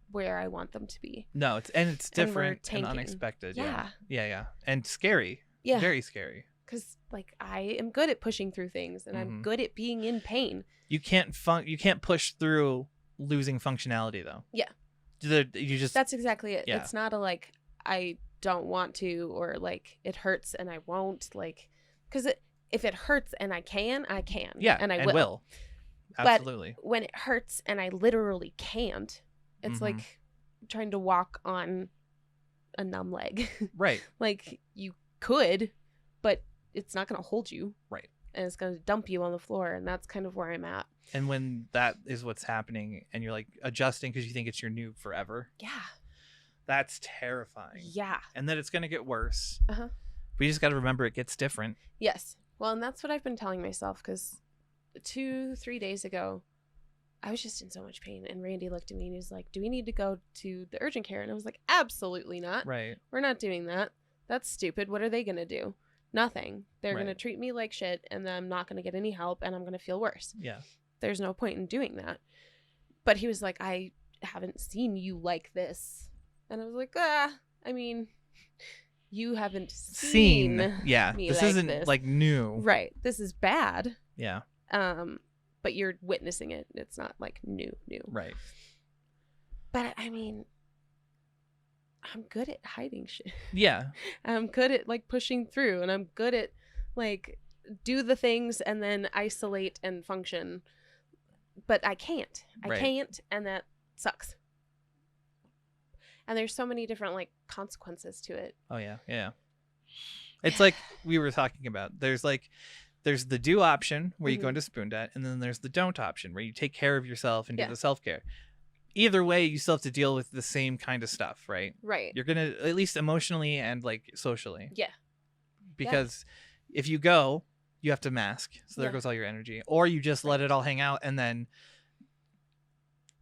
where I want them to be. No, it's different and unexpected. Yeah. And scary. Yeah. Very scary. Because like I am good at pushing through things and I'm good at being in pain. You can't push through losing functionality though. Yeah. That's exactly it. Yeah. It's not a like I don't want to or like it hurts and I won't, like, because if it hurts and I can. Yeah. And I will. Absolutely. But when it hurts and I literally can't, it's like trying to walk on a numb leg. Right. Like you could, but it's not going to hold you. Right. And it's going to dump you on the floor. And that's kind of where I'm at. And when that is what's happening and you're like adjusting because you think it's your new forever. Yeah. That's terrifying. Yeah. And then it's going to get worse. We just got to remember it gets different. Yes. Well, and that's what I've been telling myself, because 2-3 days ago, I was just in so much pain, and Randy looked at me and he was like, do we need to go to the urgent care? And I was like, absolutely not. Right. We're not doing that. That's stupid. What are they going to do? Nothing. They're going to treat me like shit, and then I'm not going to get any help, and I'm going to feel worse. Yeah. There's no point in doing that. But he was like, I haven't seen you like this. And I was like, I mean, you haven't seen me this like isn't this. like new. Right. This is bad. Yeah. But you're witnessing it. It's not like new. Right. But I mean, I'm good at hiding shit. Yeah. I'm good at like pushing through, and I'm good at like do the things and then isolate and function. But I can't. I can't, and that sucks. And there's so many different like consequences to it. Oh yeah. Yeah. It's like we were talking about. There's the do option where you go into spoon debt, and then there's the don't option where you take care of yourself and do the self-care. Either way, you still have to deal with the same kind of stuff, right? Right. You're going to, at least emotionally and like socially. Yeah. Because if you go, you have to mask. So there goes all your energy. Or you just let it all hang out and then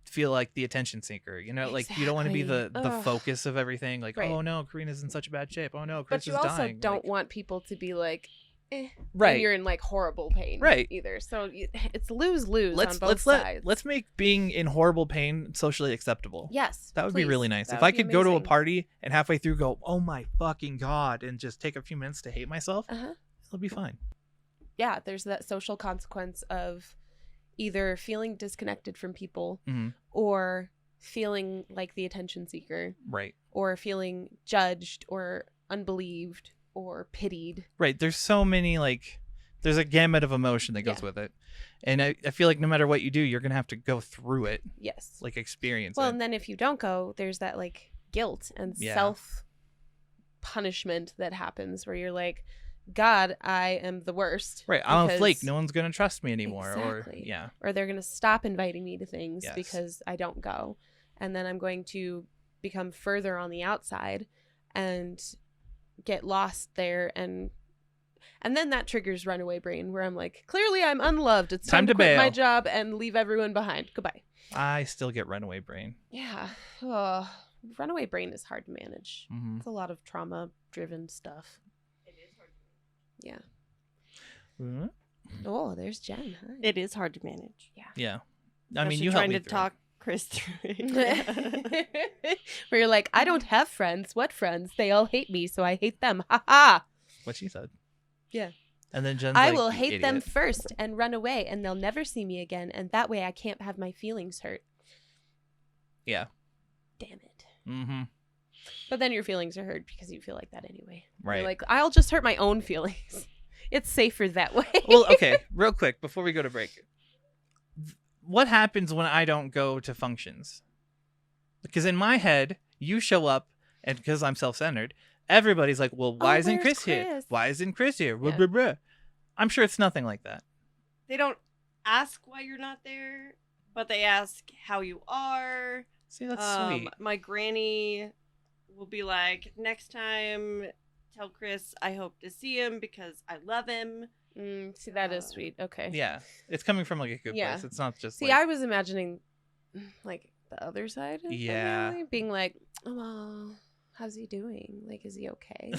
feel like the attention seeker. You know, like you don't want to be the focus of everything. Like, oh no, Karina's in such a bad shape. Oh no, Chris is dying. But you also don't want people to be like, right. And you're in like horrible pain, right? Either, so it's lose-lose on both sides. Let's make being in horrible pain socially acceptable. Yes, that would be really nice. If I could go to a party and halfway through go, oh my fucking god, and just take a few minutes to hate myself, it'll be fine. Yeah, there's that social consequence of either feeling disconnected from people or feeling like the attention seeker, right? Or feeling judged or unbelieved or pitied. Right. There's so many, like, there's a gamut of emotion that goes with it. And I feel like no matter what you do, you're going to have to go through it. Yes. Like experience it. Well, and then if you don't go, there's that like guilt and self punishment that happens where you're like, God, I am the worst. Right. I'm a flake. No one's going to trust me anymore. Exactly. Or they're going to stop inviting me to things because I don't go. And then I'm going to become further on the outside and get lost there, and then that triggers runaway brain where I'm like, clearly I'm unloved. It's time to quit my job and leave everyone behind. Goodbye. I still get runaway brain. Yeah. Runaway brain is hard to manage. It's a lot of trauma driven stuff. It is hard to manage. Yeah. Oh, there's Jen. Hi. It is hard to manage. Yeah. I mean, you trying to talk Chris through it. Where you're like, I don't have friends. What friends? They all hate me, so I hate them. Ha ha. What she said. Yeah. And then Jen's I will hate them first and run away, and they'll never see me again, and that way I can't have my feelings hurt. Yeah. Damn it. Mm-hmm. But then your feelings are hurt because you feel like that anyway. Right. You're like, I'll just hurt my own feelings. It's safer that way. Well, okay. Real quick, before we go to break. What happens when I don't go to functions? Because in my head, you show up, and because I'm self-centered, everybody's like, well, why isn't Chris here? Why isn't Chris here? Yeah. Blah, blah, blah. I'm sure it's nothing like that. They don't ask why you're not there, but they ask how you are. See, that's sweet. My granny will be like, next time, tell Chris I hope to see him because I love him. See, that is sweet. Okay. Yeah. It's coming from like a good place. It's not just I was imagining like the other side of the family being like, oh, how's he doing? Like, is he okay?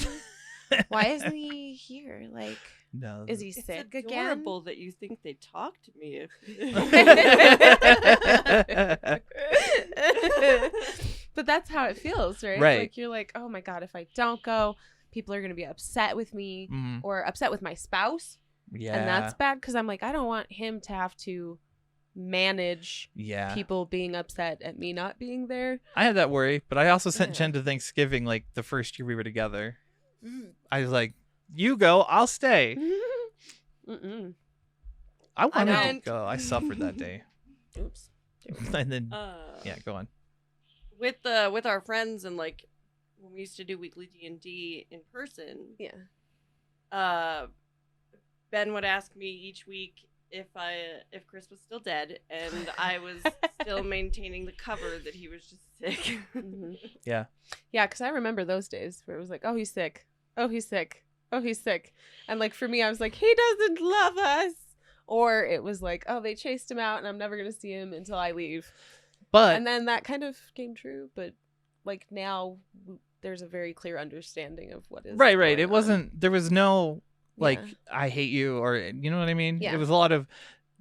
Why isn't he here? Like, no, is he sick again? It's adorable that you think they talk to me. But that's how it feels, right? Right. Like, you're like, oh my God, if I don't go, people are going to be upset with me or upset with my spouse. Yeah. And that's bad because I'm like, I don't want him to have to manage people being upset at me not being there. I had that worry, but I also sent Jen to Thanksgiving like the first year we were together. I was like, you go, I'll stay. I wanted to go. I suffered that day. Oops. And then, go on. With our friends and like when we used to do weekly D&D in person. Yeah. Ben would ask me each week if Chris was still dead and I was still maintaining the cover that he was just sick. Yeah. Yeah, because I remember those days where it was like, oh, he's sick. Oh, he's sick. oh, he's sick. And like for me, I was like, he doesn't love us. Or it was like, oh, they chased him out and I'm never going to see him until I leave. And then that kind of came true. But like now there's a very clear understanding of what is right. It wasn't, there was no like, I hate you, or you know what I mean? Yeah. It was a lot of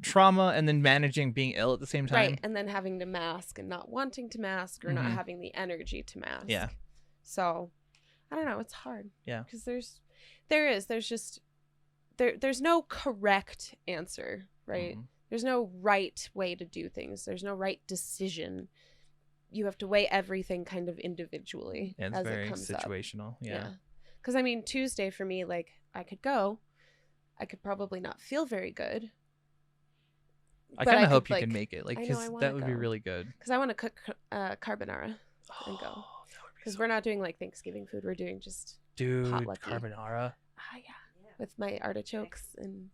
trauma and then managing being ill at the same time. Right. And then having to mask and not wanting to mask or not having the energy to mask. Yeah. So I don't know. It's hard. Yeah. Because there's no correct answer, right? Mm-hmm. There's no right way to do things. There's no right decision. You have to weigh everything kind of individually and as it's very it comes situational. up. Yeah. Because I mean, Tuesday for me, like I could go. I could probably not feel very good. I kind of hope you can make it, like, because that would be really good. Because I want to cook carbonara and go. Because we're not doing like Thanksgiving food. We're doing just potlucky. Carbonara. Yeah. With my artichokes and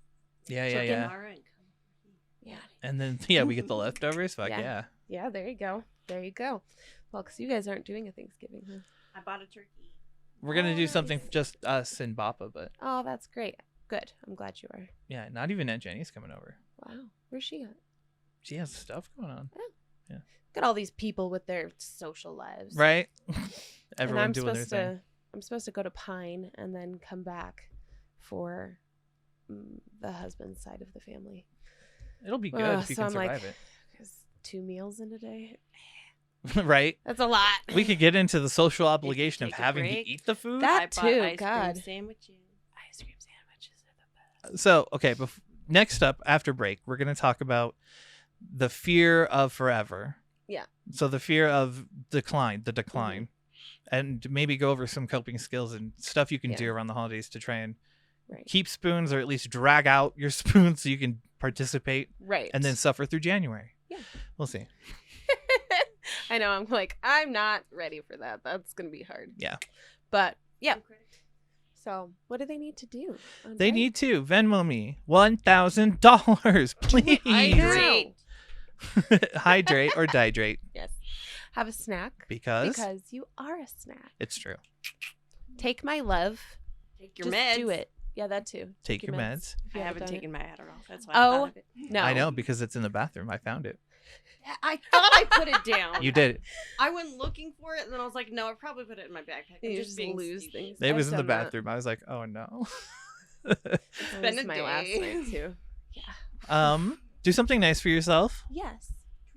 yeah. Yeah. And then we get the leftovers. Fuck yeah. Yeah, there you go. Well, because you guys aren't doing a Thanksgiving, huh? I bought a turkey. We're gonna do something just us and Bappa, but oh, that's great. Good. I'm glad you are. Yeah, not even Aunt Jenny's coming over. Wow, where's she at? She has stuff going on. Oh. Yeah. Got all these people with their social lives, right? Everyone doing their thing. I'm supposed to go to Pine and then come back for the husband's side of the family. It'll be good if you can survive it. 2 meals in a day. Right? That's a lot. We could get into the social obligation of having to eat the food. That too, ice God. Cream sandwiches. Ice cream sandwiches are the best. So, okay, next up, after break, we're going to talk about the fear of forever. Yeah. So the fear of the decline, and maybe go over some coping skills and stuff you can do around the holidays to try and keep spoons, or at least drag out your spoons so you can participate. Right. And then suffer through January. Yeah. We'll see. I know. I'm like, I'm not ready for that. That's going to be hard. Yeah. But yeah. So what do they need to do? They need to Venmo me $1,000, please. Hydrate. Hydrate or dihydrate. Yes. Have a snack. Because you are a snack. It's true. Take my love. Take your meds. Do it. Yeah, that too. Take your meds. I haven't taken my Adderall. That's why I thought of it. No. I know, because it's in the bathroom. I found it. I thought I put it down. You did. I went looking for it, and then I was like, no, I probably put it in my backpack. You just lose things. It was in the bathroom. I was like, oh no. It's been my last night too. Yeah. Do something nice for yourself. Yes.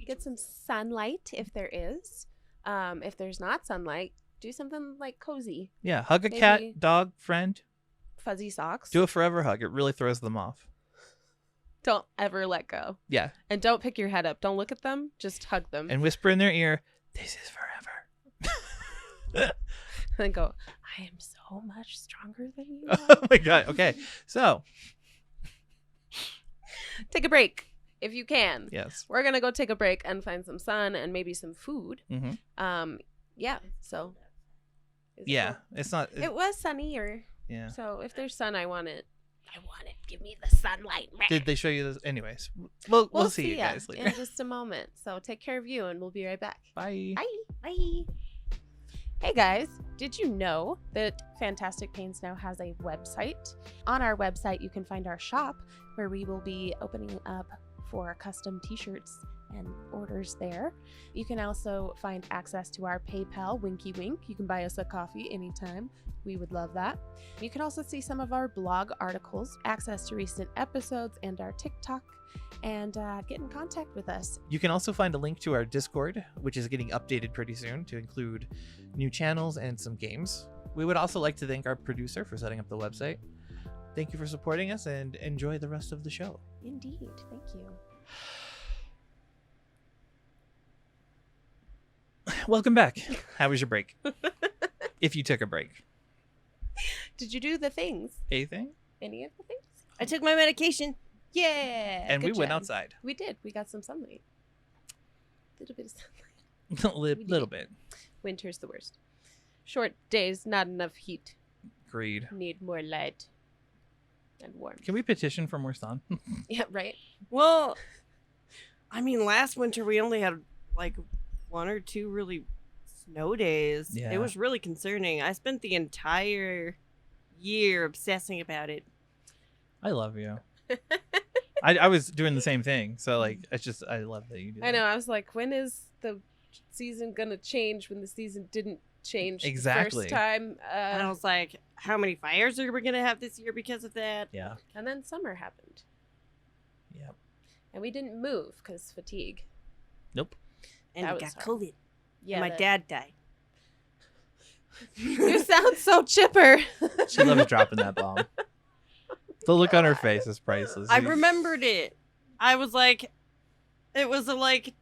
Get some sunlight if there is. If there's not sunlight, do something like cozy. Yeah. Hug a cat, dog, friend. Fuzzy socks. Do a forever hug. It really throws them off. Don't ever let go. Yeah. And don't pick your head up. Don't look at them. Just hug them. And whisper in their ear, this is forever. And go, I am so much stronger than you are. Oh my God. Okay. So. Take a break if you can. Yes. We're going to go take a break and find some sun and maybe some food. Mm-hmm. Yeah. So. It's not. It was sunny Yeah. So if there's sun, I want it. Give me the sunlight. Did they show you this? Anyways, we'll see you guys later. In just a moment. So take care of you and we'll be right back. Bye. Bye. Hey guys, did you know that Fantastic Pains now has a website? On our website, you can find our shop where we will be opening up for custom t-shirts and orders there. You can also find access to our PayPal, Winky Wink. You can buy us a coffee anytime. We would love that. You can also see some of our blog articles, access to recent episodes and our TikTok, and get in contact with us. You can also find a link to our Discord, which is getting updated pretty soon to include new channels and some games. We would also like to thank our producer for setting up the website. Thank you for supporting us and enjoy the rest of the show. Indeed. Thank you. Welcome back. How was your break? If you took a break. Did you do the things? Any of the things? I took my medication. Yeah. And we went outside. We did. We got some sunlight. A little bit of sunlight. Little bit. Winter's the worst. Short days, not enough heat. Agreed. Need more light and warmth. Can we petition for more sun? Yeah, right. Well, I mean, last winter we only had like 1 or 2 really snow days. Yeah. It was really concerning. I spent the entire year obsessing about it. I love you. I was doing the same thing. So, like, I love that you do that. I know. I was like, when is the season going to change when the season didn't change exactly. the first time? And I was like, how many fires are we going to have this year because of that? Yeah. And then summer happened. Yep. And we didn't move because fatigue. Nope. And we got COVID. Yeah. And my dad died. You sound so chipper. She loves dropping that bomb. The look on her face is priceless. I remembered it. I was like, it was like,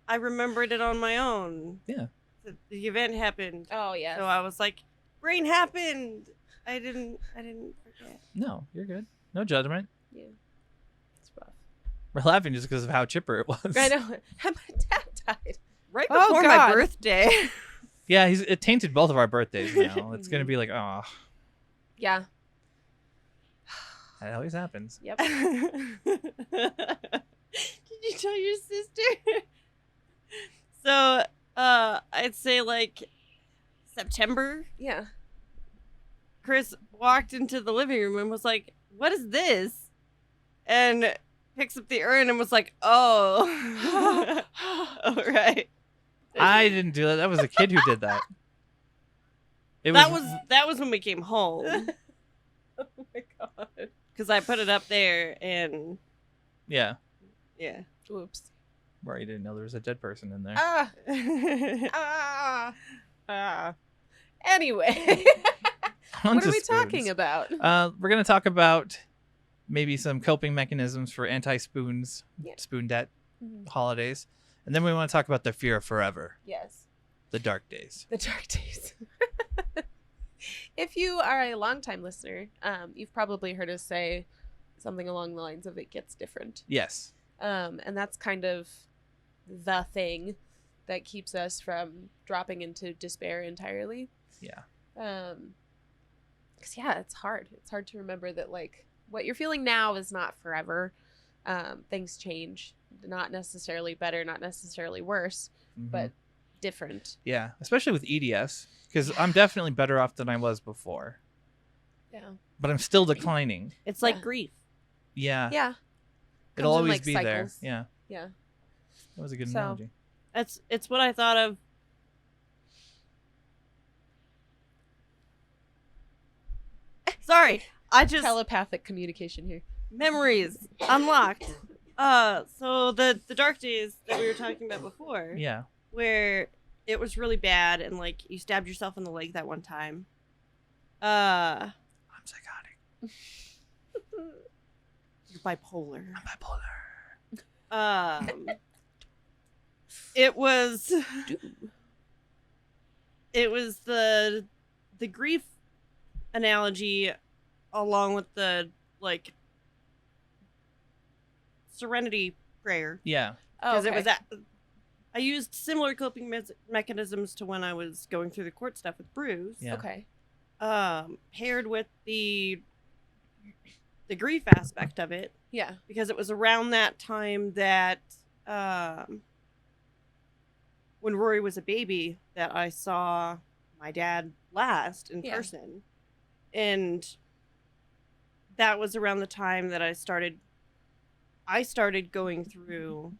I remembered it on my own. Yeah. The event happened. Oh, yeah. So I was like, rain happened. I didn't forget. No, you're good. No judgment. Yeah. It's rough. We're laughing just because of how chipper it was. I know. And my dad died. Right before my birthday. Yeah, it tainted both of our birthdays now. It's going to be like, oh. Yeah. That always happens. Yep. Did you tell your sister? So, I'd say like September. Yeah. Chris walked into the living room and was like, "What is this?" And picks up the urn and was like, "Oh, all right." I didn't do that. That was a kid who did that. That was when we came home. Oh my god. Because I put it up there and yeah. Oops. Where you didn't know there was a dead person in there. Anyway. What are we talking about? We're going to talk about maybe some coping mechanisms for anti-spoons, spoon debt holidays. And then we want to talk about the fear of forever. Yes. The dark days. The dark days. If you are a longtime listener, you've probably heard us say something along the lines of it gets different. Yes. And that's kind of the thing that keeps us from dropping into despair entirely. Yeah. Because, yeah, it's hard. It's hard to remember that, like, what you're feeling now is not forever. Things change. Not necessarily better, not necessarily worse, but different. Yeah, especially with EDS, because I'm definitely better off than I was before. Yeah. But I'm still declining. It's like grief. Yeah. Yeah. It'll always like be cycles. there. Yeah. Yeah. That was a good analogy. It's what I thought of. Sorry, I just telepathic communication here. Memories unlocked. So the dark days that we were talking about before. Yeah. Where it was really bad and like you stabbed yourself in the leg that one time. I'm psychotic. You're bipolar. I'm bipolar. It was the grief analogy along with the like serenity prayer. Yeah. Because it was I used similar coping mechanisms to when I was going through the court stuff with Bruce. Yeah. Okay. Paired with the grief aspect of it. Yeah. Because it was around that time that when Rory was a baby that I saw my dad last in person. And that was around the time that I started going through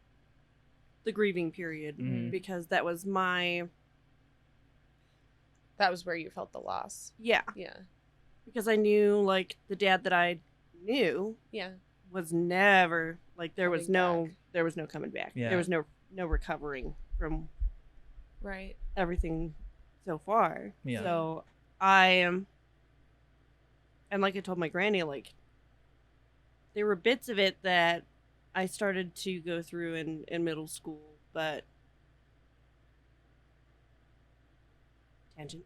the grieving period because that was where you felt the loss. Yeah. Because I knew like the dad that I knew was never like there was no coming back. There was no recovering from everything so far. So I am and like I told my granny, like there were bits of it that I started to go through in middle school, but tangent.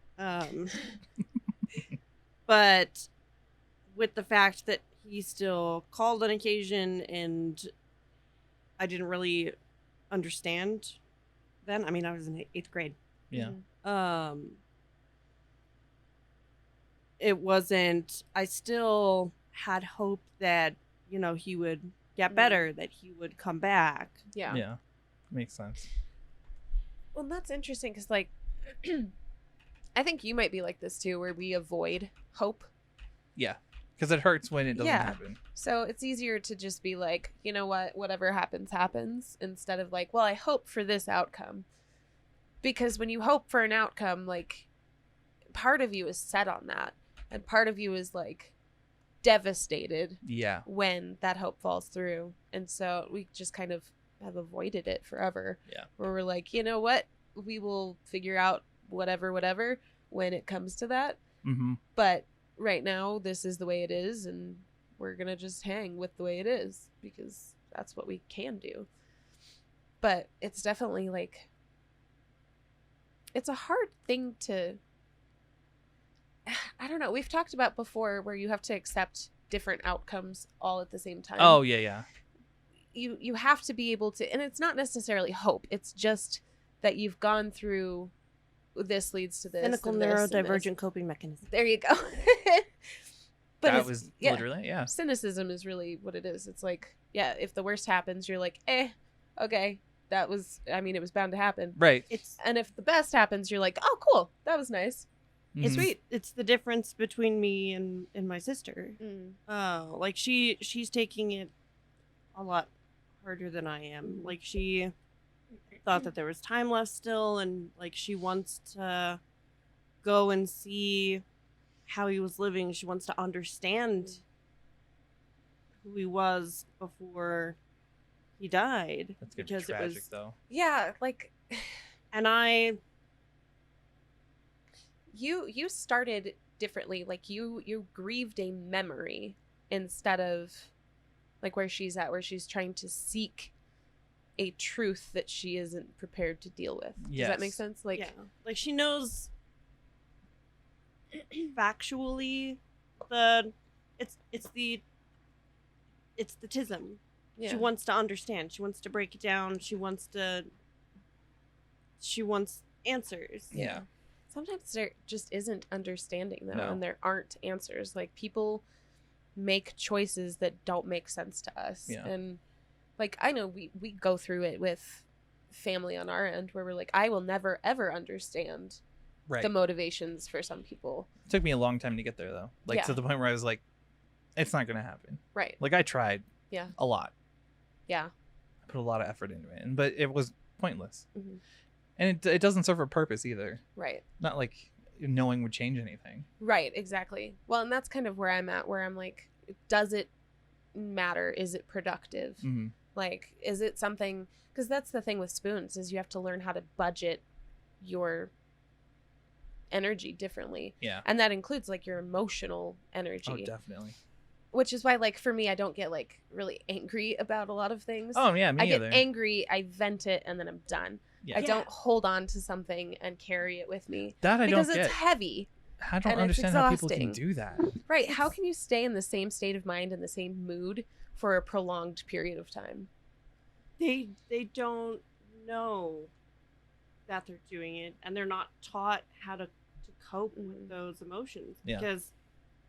But with the fact that he still called on occasion and I didn't really understand then. I mean, I was in 8th grade. Yeah. It wasn't, I still had hope that, you know, he would get better, that he would come back. Yeah. Yeah. Makes sense. Well, that's interesting because, like, I think you might be like this too, where we avoid hope. Yeah, because it hurts when it doesn't happen. So it's easier to just be like, you know what, whatever happens, happens, instead of like, well, I hope for this outcome. Because when you hope for an outcome, like, part of you is set on that. And part of you is like devastated when that hope falls through. And so we just kind of have avoided it forever. Yeah. Where we're like, you know what? We will figure out whatever when it comes to that. Mm-hmm. But right now, this is the way it is, and we're gonna just hang with the way it is because that's what we can do. But it's definitely like, it's a hard thing to, I don't know, we've talked about before where you have to accept different outcomes all at the same time. Oh yeah you have to be able to, and it's not necessarily hope, it's just that you've gone through, this leads to this. Cynical neurodivergent coping mechanism. There you go. But that was literally, cynicism is really what it is. It's like, if the worst happens, you're like, okay, that was, I mean, it was bound to happen. Right. And if the best happens, you're like, oh, cool, that was nice. Mm-hmm. It's sweet. It's the difference between me and my sister. Like she's taking it a lot harder than I am. Like she thought that there was time left still, and like she wants to go and see how he was living. She wants to understand who he was before he died. That's gonna be tragic, though. Yeah, like, and you started differently. Like you grieved a memory instead of like where she's at, where she's trying to seek a truth that she isn't prepared to deal with. Does that make sense? Like, like she knows factually it's the tism. She wants to understand. She wants to break it down. She wants answers. Yeah. Sometimes there just isn't understanding though, and there aren't answers. Like people make choices that don't make sense to us. Yeah. And like, I know we go through it with family on our end where we're like, I will never, ever understand the motivations for some people. It took me a long time to get there, though. Like, to the point where I was like, it's not going to happen. Right. Like, I tried a lot. Yeah. I put a lot of effort into it, but it was pointless. Mm-hmm. And it doesn't serve a purpose either. Right. Not like knowing would change anything. Right, exactly. Well, and that's kind of where I'm at, where I'm like, does it matter? Is it productive? Mm-hmm. Like, is it something, because that's the thing with spoons, is you have to learn how to budget your energy differently. Yeah. And that includes like your emotional energy. Oh, definitely. Which is why, like, for me, I don't get like really angry about a lot of things. Oh yeah, me either. I get angry, I vent it, and then I'm done. Yeah. I don't hold on to something and carry it with me. That I don't get. Because it's heavy. I don't understand how people can do that. Right. How can you stay in the same state of mind and the same mood for a prolonged period of time? They don't know that they're doing it, and they're not taught how to cope with those emotions. Yeah. Because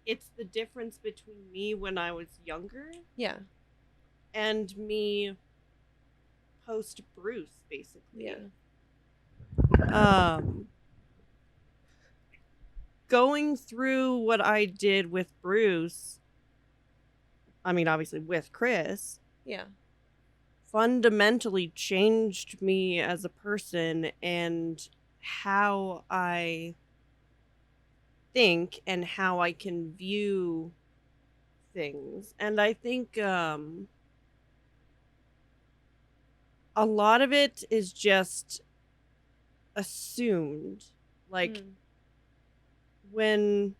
it's the difference between me when I was younger. Yeah. And me post Bruce, basically. Yeah. Going through what I did with Bruce, I mean, obviously with Chris. Yeah. Fundamentally changed me as a person and how I think and how I can view things. And I think a lot of it is just assumed. Like when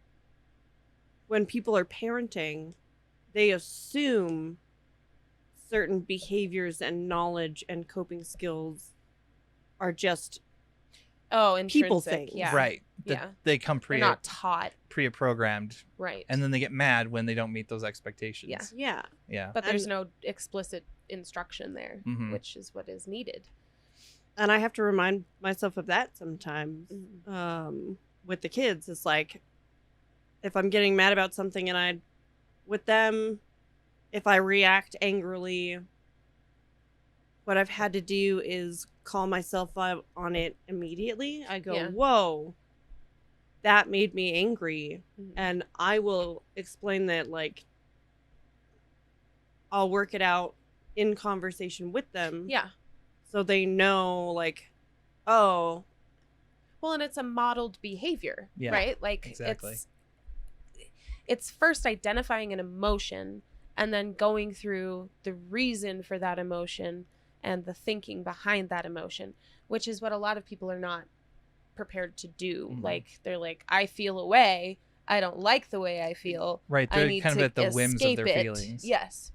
people are parenting, they assume certain behaviors and knowledge and coping skills are just people things. Yeah. Right. They come They're not taught. Pre-programmed. Right. And then they get mad when they don't meet those expectations. Yeah. But there's no explicit instruction there, which is what is needed. And I have to remind myself of that sometimes with the kids. It's like, if I'm getting mad about something and with them, if I react angrily, what I've had to do is call myself out on it immediately. I go, whoa, that made me angry. And I will explain that, like, I'll work it out in conversation with them. Yeah. So they know, like, oh. Well, and it's a modeled behavior, right? Like, exactly. It's first identifying an emotion and then going through the reason for that emotion and the thinking behind that emotion, which is what a lot of people are not prepared to do. Like, they're like, I feel a way. I don't like the way I feel. Right. They're kind of at the whims of their feelings. Yes.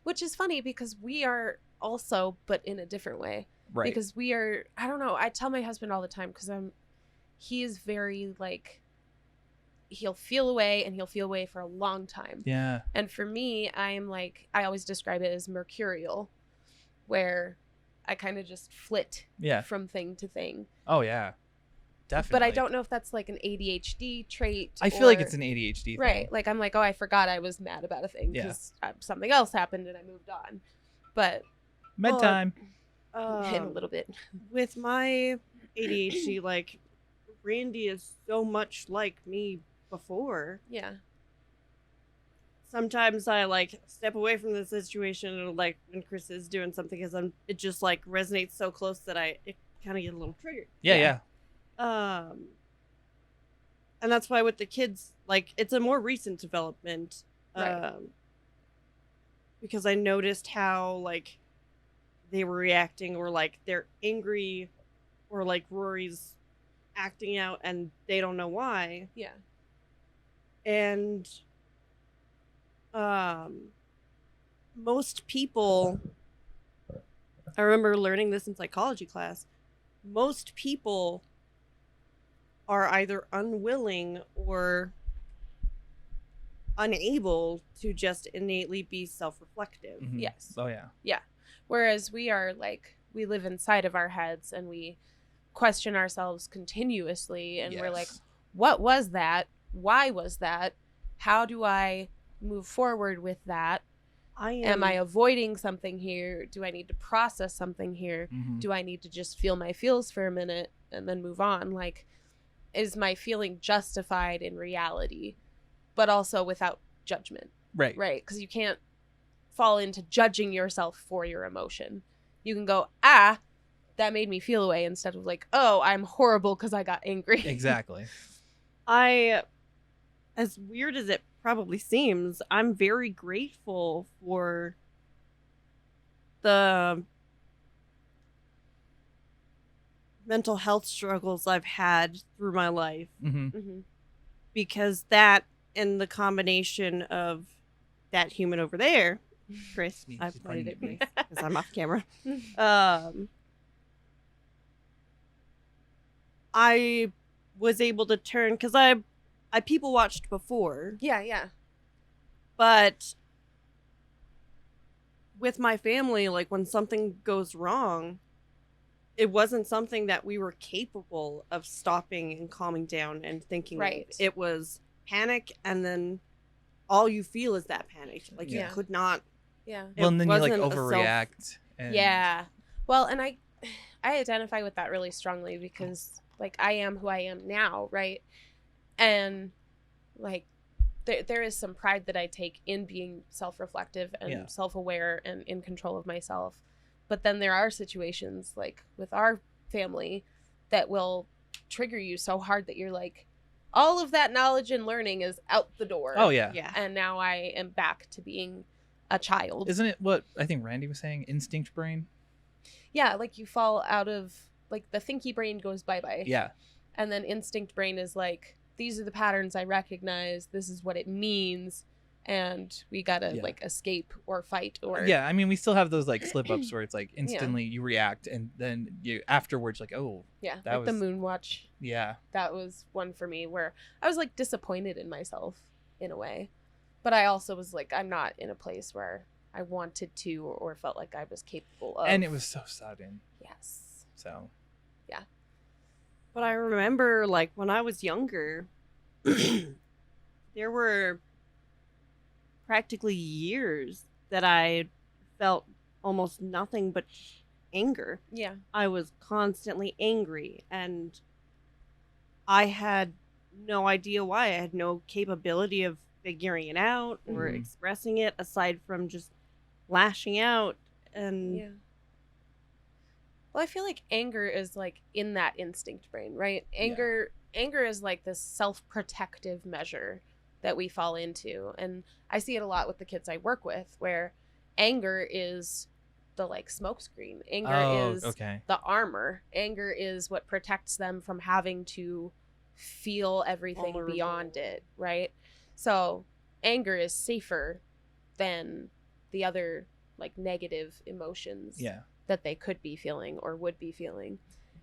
Which is funny because we are also, but in a different way. Right. Because we are, I don't know. I tell my husband all the time because he is very like, he'll feel away and he'll feel away for a long time. Yeah. And for me, I'm like, I always describe it as mercurial, where I kind of just flit from thing to thing. Oh, yeah. Definitely. But I don't know if that's like an ADHD trait. I feel like it's an ADHD thing. Right. Like, I'm like, oh, I forgot I was mad about a thing because something else happened and I moved on. But med time. In a little bit. With my ADHD, like, Randy is so much like me before. Yeah. Sometimes I, like, step away from the situation and, like, when Chris is doing something, because it just, like, resonates so close that it kind of get a little triggered. Yeah. And that's why with the kids, like, it's a more recent development. Right. Because I noticed how, like, they were reacting, or, like, they're angry, or, like, Rory's acting out and they don't know why. Yeah. And most people, I remember learning this in psychology class, most people are either unwilling or unable to just innately be self-reflective. Mm-hmm. Yes. Oh, yeah. Yeah. Whereas we are like, we live inside of our heads and we question ourselves continuously. And we're like, what was that? Why was that? How do I move forward with that? Am I avoiding something here? Do I need to process something here? Mm-hmm. Do I need to just feel my feels for a minute and then move on? Like, is my feeling justified in reality, but also without judgment? Right. Right. Because you can't fall into judging yourself for your emotion. You can go, that made me feel away, instead of like, oh, I'm horrible because I got angry. Exactly. As weird as it probably seems, I'm very grateful for the mental health struggles I've had through my life. Mm-hmm. Mm-hmm. Because that, and the combination of that human over there, Chris, I pointed at Chris because I'm off camera. I was able to turn, because I people watched before. Yeah. But with my family, like, when something goes wrong, it wasn't something that we were capable of stopping and calming down and thinking. Right. It was panic, and then all you feel is that panic. Like, you could not. Yeah. Well, and then you, like, overreact. Yeah. Well, and I identify with that really strongly because, like, I am who I am now, right? And, like, there is some pride that I take in being self-reflective and self-aware and in control of myself. But then there are situations, like with our family, that will trigger you so hard that you're like, all of that knowledge and learning is out the door. Oh, yeah. And now I am back to being a child. Isn't it what I think Randy was saying? Instinct brain? Yeah, like you fall out of, like, the thinky brain goes bye-bye. Yeah. And then instinct brain is like, these are the patterns I recognize. This is what it means. And we gotta like escape or fight or. Yeah, I mean, we still have those, like, slip ups where it's like instantly you react, and then you afterwards like, oh. Yeah, that like was the moon watch. Yeah. That was one for me where I was, like, disappointed in myself in a way. But I also was like, I'm not in a place where I wanted to or felt like I was capable of. And it was so sudden. Yes. So. Yeah. But I remember, like, when I was younger, there were practically years that I felt almost nothing but anger. Yeah. I was constantly angry, and I had no idea why. I had no capability of figuring it out or expressing it aside from just lashing out. And yeah. Well, I feel like anger is like in that instinct brain, right? Anger is like this self-protective measure that we fall into. And I see it a lot with the kids I work with, where anger is the like smoke screen. Anger is the armor. Anger is what protects them from having to feel everything beyond it, right? So anger is safer than the other like negative emotions that they could be feeling or would be feeling.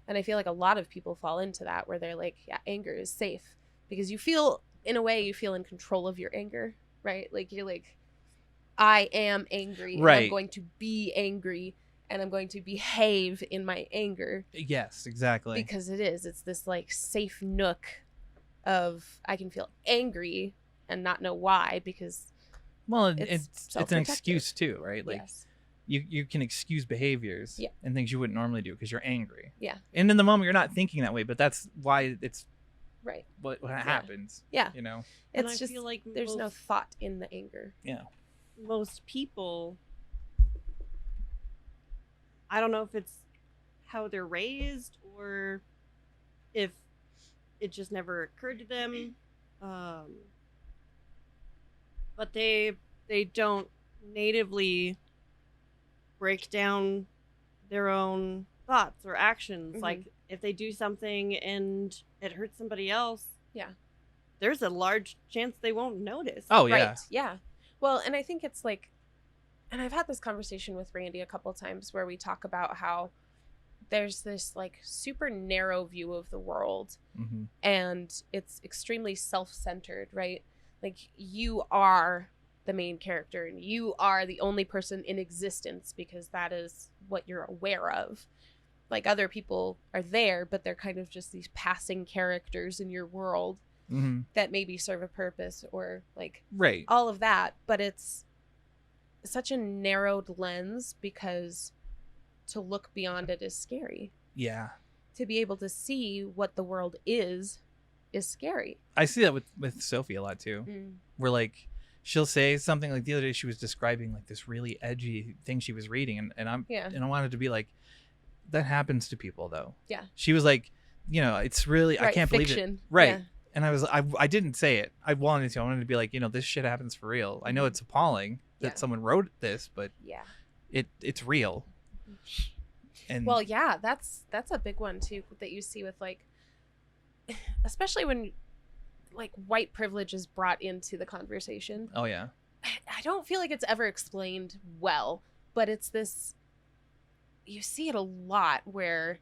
And I feel like a lot of people fall into that, where they're like, yeah, anger is safe because you feel, in a way, you feel in control of your anger, right? Like you're like, I am angry, and I'm going to be angry, and I'm going to behave in my anger. Yes, exactly. Because it's this like safe nook of, I can feel angry and not know why, because it's an excuse too, right? Like you can excuse behaviors and things you wouldn't normally do because you're angry. Yeah. And in the moment you're not thinking that way, but that's why it's what happens. Yeah. You know? It's just feel like there's no thought in the anger. Yeah. Most people, I don't know if it's how they're raised or if it just never occurred to them, but they don't natively break down their own thoughts or actions. Like if they do something and it hurts somebody else, there's a large chance they won't notice. Oh yeah. Right. Yeah. Well, and I think it's like, and I've had this conversation with Randy a couple of times where we talk about how there's this like super narrow view of the world, and it's extremely self-centered, right? Like you are the main character and you are the only person in existence because that is what you're aware of. Like other people are there, but they're kind of just these passing characters in your world that maybe serve a purpose or like all of that. But it's such a narrowed lens because to look beyond it is scary. Yeah. To be able to see what the world is scary. I see that with Sophie a lot too. Where like she'll say something, like the other day she was describing like this really edgy thing she was reading, and I wanted to be like, that happens to people though. Yeah. She was like, you know, it's really I can't believe it. Right. Yeah. And I didn't say it. I wanted to be like, you know, this shit happens for real. I know it's appalling that someone wrote this, but it's real. And well, yeah, that's a big one too that you see with like, especially when like white privilege is brought into the conversation. Oh yeah. I don't feel like it's ever explained well, but it's this, you see it a lot where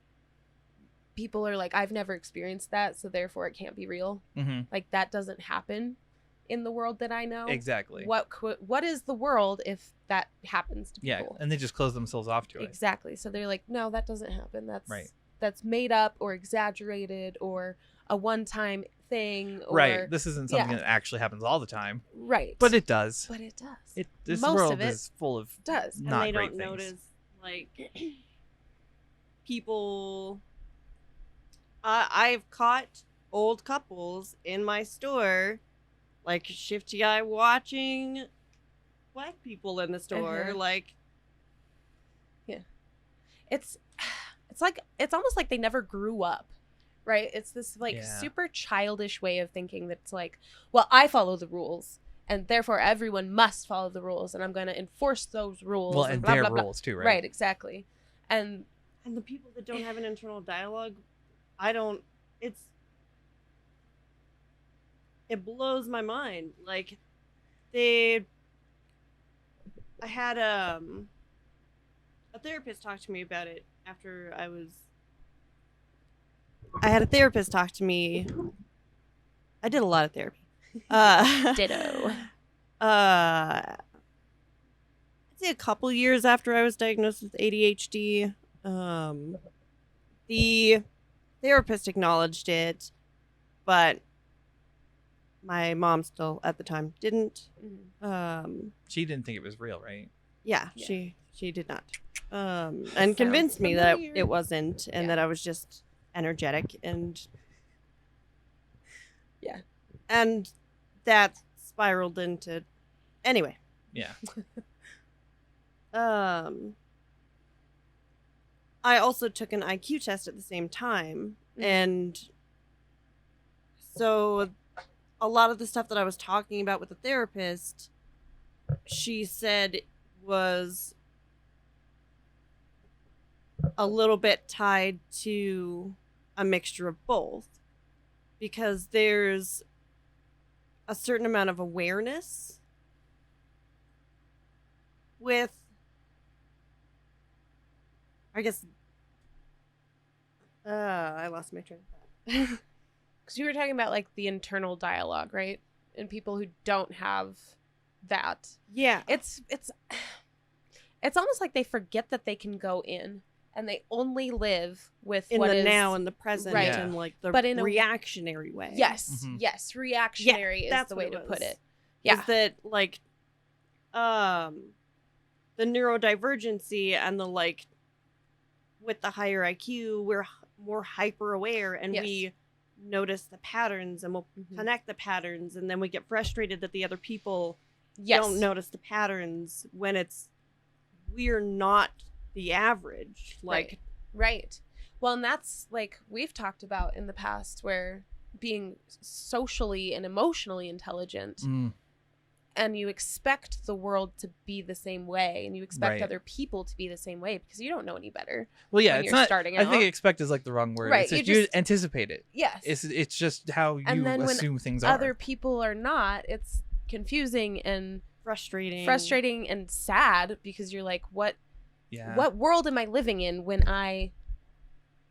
people are like, I've never experienced that, so therefore it can't be real. Like that doesn't happen in the world that I know. Exactly. What is the world if that happens to people? Yeah, and they just close themselves off to it. Exactly. So they're like, no, that doesn't happen. That's made up or exaggerated or a one-time thing. Or, this isn't something that actually happens all the time. Right. But it does. This Most world of it is full of does. not and they great don't things. notice like people. I've caught old couples in my store, like shifty eye watching black people in the store, like. Yeah, it's like it's almost like they never grew up, right? It's this like super childish way of thinking that's like, well, I follow the rules, and therefore everyone must follow the rules, and I'm going to enforce those rules. Well, and blah, their blah, blah. rules too, right? Right, exactly, and the people that don't have an internal dialogue, it blows my mind. Like I had a therapist talk to me about it after I had a therapist talk to me. I did a lot of therapy. Ditto. I'd say a couple years after I was diagnosed with ADHD. The therapist acknowledged it, but my mom still at the time didn't. She didn't think it was real, right? Yeah. She did not. And convinced me that it wasn't, and that I was just energetic. And Yeah. And that spiraled into... Anyway. Yeah. I also took an IQ test at the same time. And so a lot of the stuff that I was talking about with the therapist, she said was a little bit tied to a mixture of both. Because there's a certain amount of awareness with, I guess, I lost my train of thought. Because you were talking about like the internal dialogue, right? And people who don't have that. Yeah. It's almost like they forget that they can go in and they only live with in what the is now and the present, right. and like the but in reactionary way. Yes. Yes. Reactionary is the way to put it. Yeah. Is that like the neurodivergency and the like with the higher IQ, we're more hyper aware and we notice the patterns and we'll connect the patterns, and then we get frustrated that the other people don't notice the patterns when we're not the average. Like right. Well, and that's like we've talked about in the past, where being socially and emotionally intelligent and you expect the world to be the same way, and you expect other people to be the same way because you don't know any better. Well, yeah, when it's you're not starting out. I think expect is like the wrong word. Right, It's you anticipate it. Yes. It's just how you and then assume when things are. Other people are not. It's confusing and frustrating and sad, because you're like, what world am I living in when I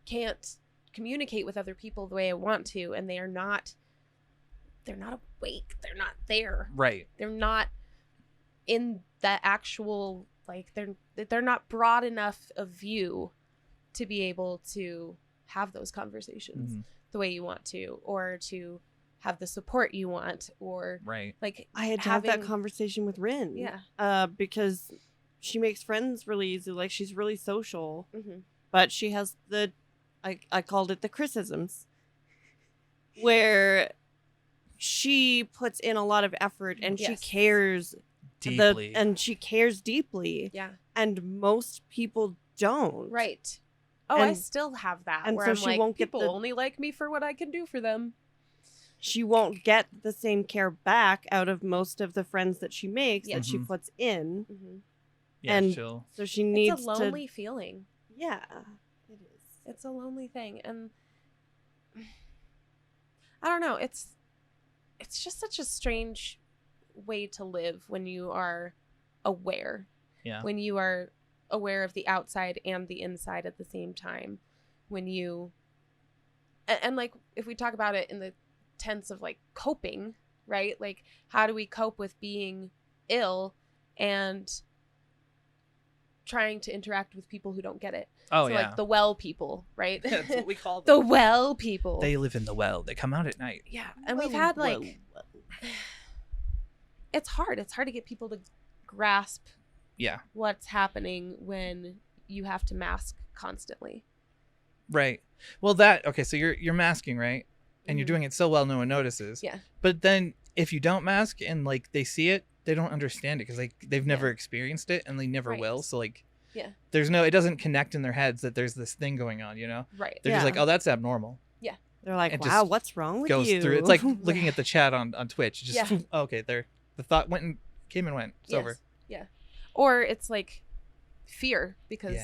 can't communicate with other people the way I want to, and they're not awake, they're not there, right, they're not in the actual, like, they're not broad enough of view to be able to have those conversations the way you want to, or to have the support you want, or like I had to have that conversation with Rin, because she makes friends really easy. Like, she's really social, but she has I called it the Chrisisms, where she puts in a lot of effort and she cares deeply. She cares deeply. Yeah. And most people don't. Right. Oh, I still have that. And where so I'm she like, won't people only like me for what I can do for them. She won't get the same care back out of most of the friends that she makes that she puts in. Yeah, and chill. So she needs It's a lonely feeling. Yeah, it is. It's a lonely thing, and I don't know. It's just such a strange way to live when you are aware. Yeah. When you are aware of the outside and the inside at the same time. When you and like, if we talk about it in the tense of like coping, right? Like, how do we cope with being ill and trying to interact with people who don't get it? Oh, so, yeah. like the well people, right? That's what we call them. The well people. They live in the well. They come out at night. Yeah. And we've had like... It's hard. It's hard to get people to grasp what's happening when you have to mask constantly. Right. Well, so you're masking, right? And you're doing it so well no one notices. Yeah. But then if you don't mask and like they see it, they don't understand it because they've never experienced it and they never will. So like it doesn't connect in their heads that there's this thing going on, you know? Right. They're just like, oh, that's abnormal. Yeah. They're like, wow, what's wrong with you? Goes through. It's like looking at the chat on Twitch. Just okay, the thought came and went. It's over. Yeah. Or it's like fear, because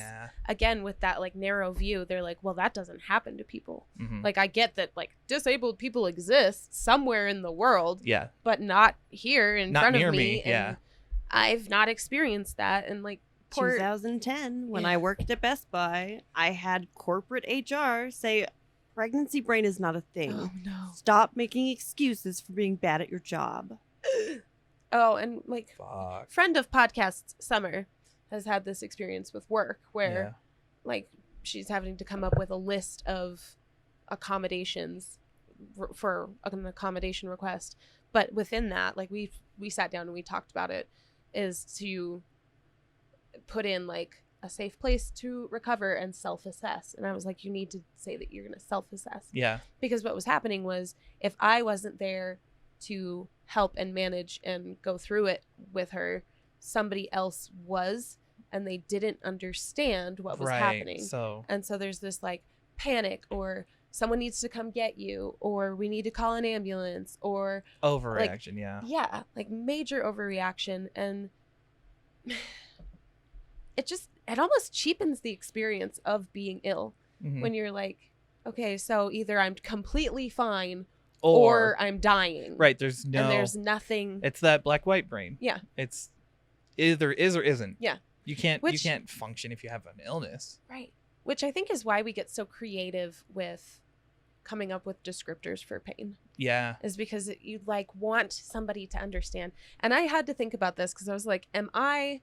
again, with that like narrow view, they're like, well, that doesn't happen to people. Like, I get that like disabled people exist somewhere in the world, but not here in front of me. And I've not experienced that. And like 2010, when I worked at Best Buy, I had corporate HR say, pregnancy brain is not a thing. Oh no. Stop making excuses for being bad at your job. Oh, and like friend of podcasts, Summer, has had this experience with work where like she's having to come up with a list of accommodations for an accommodation request. But within that, like we sat down and we talked about it, is to put in like a safe place to recover and self-assess. And I was like, you need to say that you're going to self-assess. Yeah. Because what was happening was, if I wasn't there to help and manage and go through it with her, somebody else was, and they didn't understand what was happening. And so there's this like panic, or someone needs to come get you, or we need to call an ambulance, or overreaction. Like, yeah, like major overreaction. And it almost cheapens the experience of being ill when you're like, okay, so either I'm completely fine or I'm dying. Right. There's nothing. It's that black-white brain. Yeah. It's either is or isn't. Yeah. You can't function if you have an illness. Right. Which I think is why we get so creative with coming up with descriptors for pain. Yeah. Is because you like want somebody to understand. And I had to think about this because I was like, am I...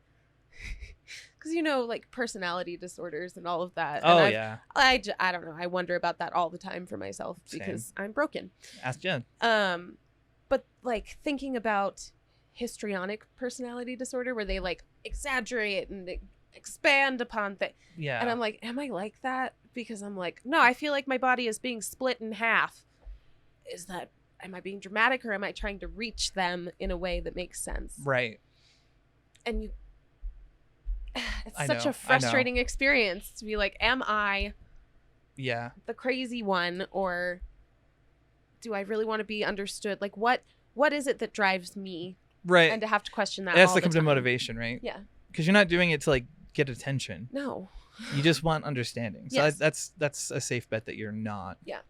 Because, you know, like personality disorders and all of that. And yeah. I don't know. I wonder about that all the time for myself because I'm broken. Ask Jenn. But like thinking about histrionic personality disorder where they like exaggerate and expand upon things. Yeah. And I'm like, am I like that? Because I'm like, no, I feel like my body is being split in half. Am I being dramatic, or am I trying to reach them in a way that makes sense? Right. And it's such a frustrating experience to be like, am I the crazy one, or do I really want to be understood? Like what is it that drives me? Right. And to have to question that. It has to come to motivation, right? Yeah. Because you're not doing it to like get attention. No. You just want understanding. So yes. That's a safe bet that you're not. Yeah.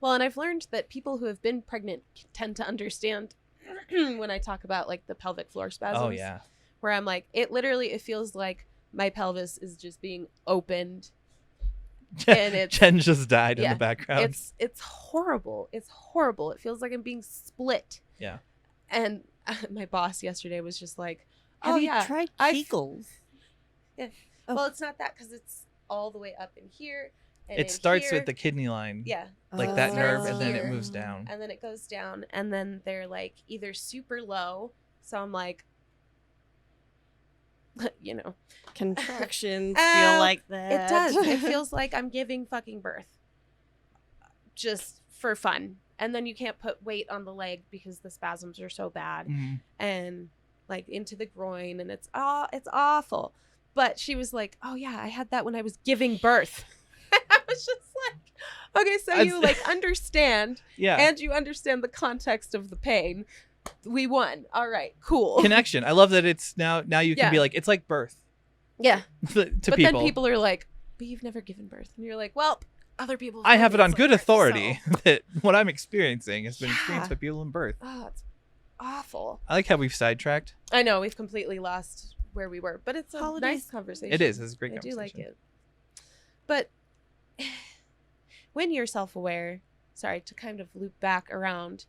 Well, and I've learned that people who have been pregnant tend to understand when I talk about like the pelvic floor spasms. Oh yeah. Where I'm like, it feels like my pelvis is just being opened. And Jenn just died in the background. It's horrible. It's horrible. It feels like I'm being split. Yeah. And my boss yesterday was just like, have you tried Kegels? Yeah. Oh. Well, it's not that, because it's all the way up in here. And it starts with the kidney line. Yeah. Like that nerve, and then it moves down. And then it goes down, and then they're like either super low. So I'm like, you know, contractions feel like that. It does. It feels like I'm giving fucking birth just for fun. And then you can't put weight on the leg because the spasms are so bad. And like into the groin, and it's awful. But she was like, oh yeah, I had that when I was giving birth. I was just like, okay, so you like understand, and you understand the context of the pain. We won. All right, cool. Connection. I love that it's now you can be like, it's like birth. Yeah. But people. Then people are like, but you've never given birth. And you're like, well, other people. I have it on good authority that what I'm experiencing has been experienced by people in birth. Oh, it's awful. I like how we've sidetracked. I know, we've completely lost where we were, but it's a nice conversation. It is. It's a great conversation. I do like it. But when you're self-aware, sorry, to kind of loop back around,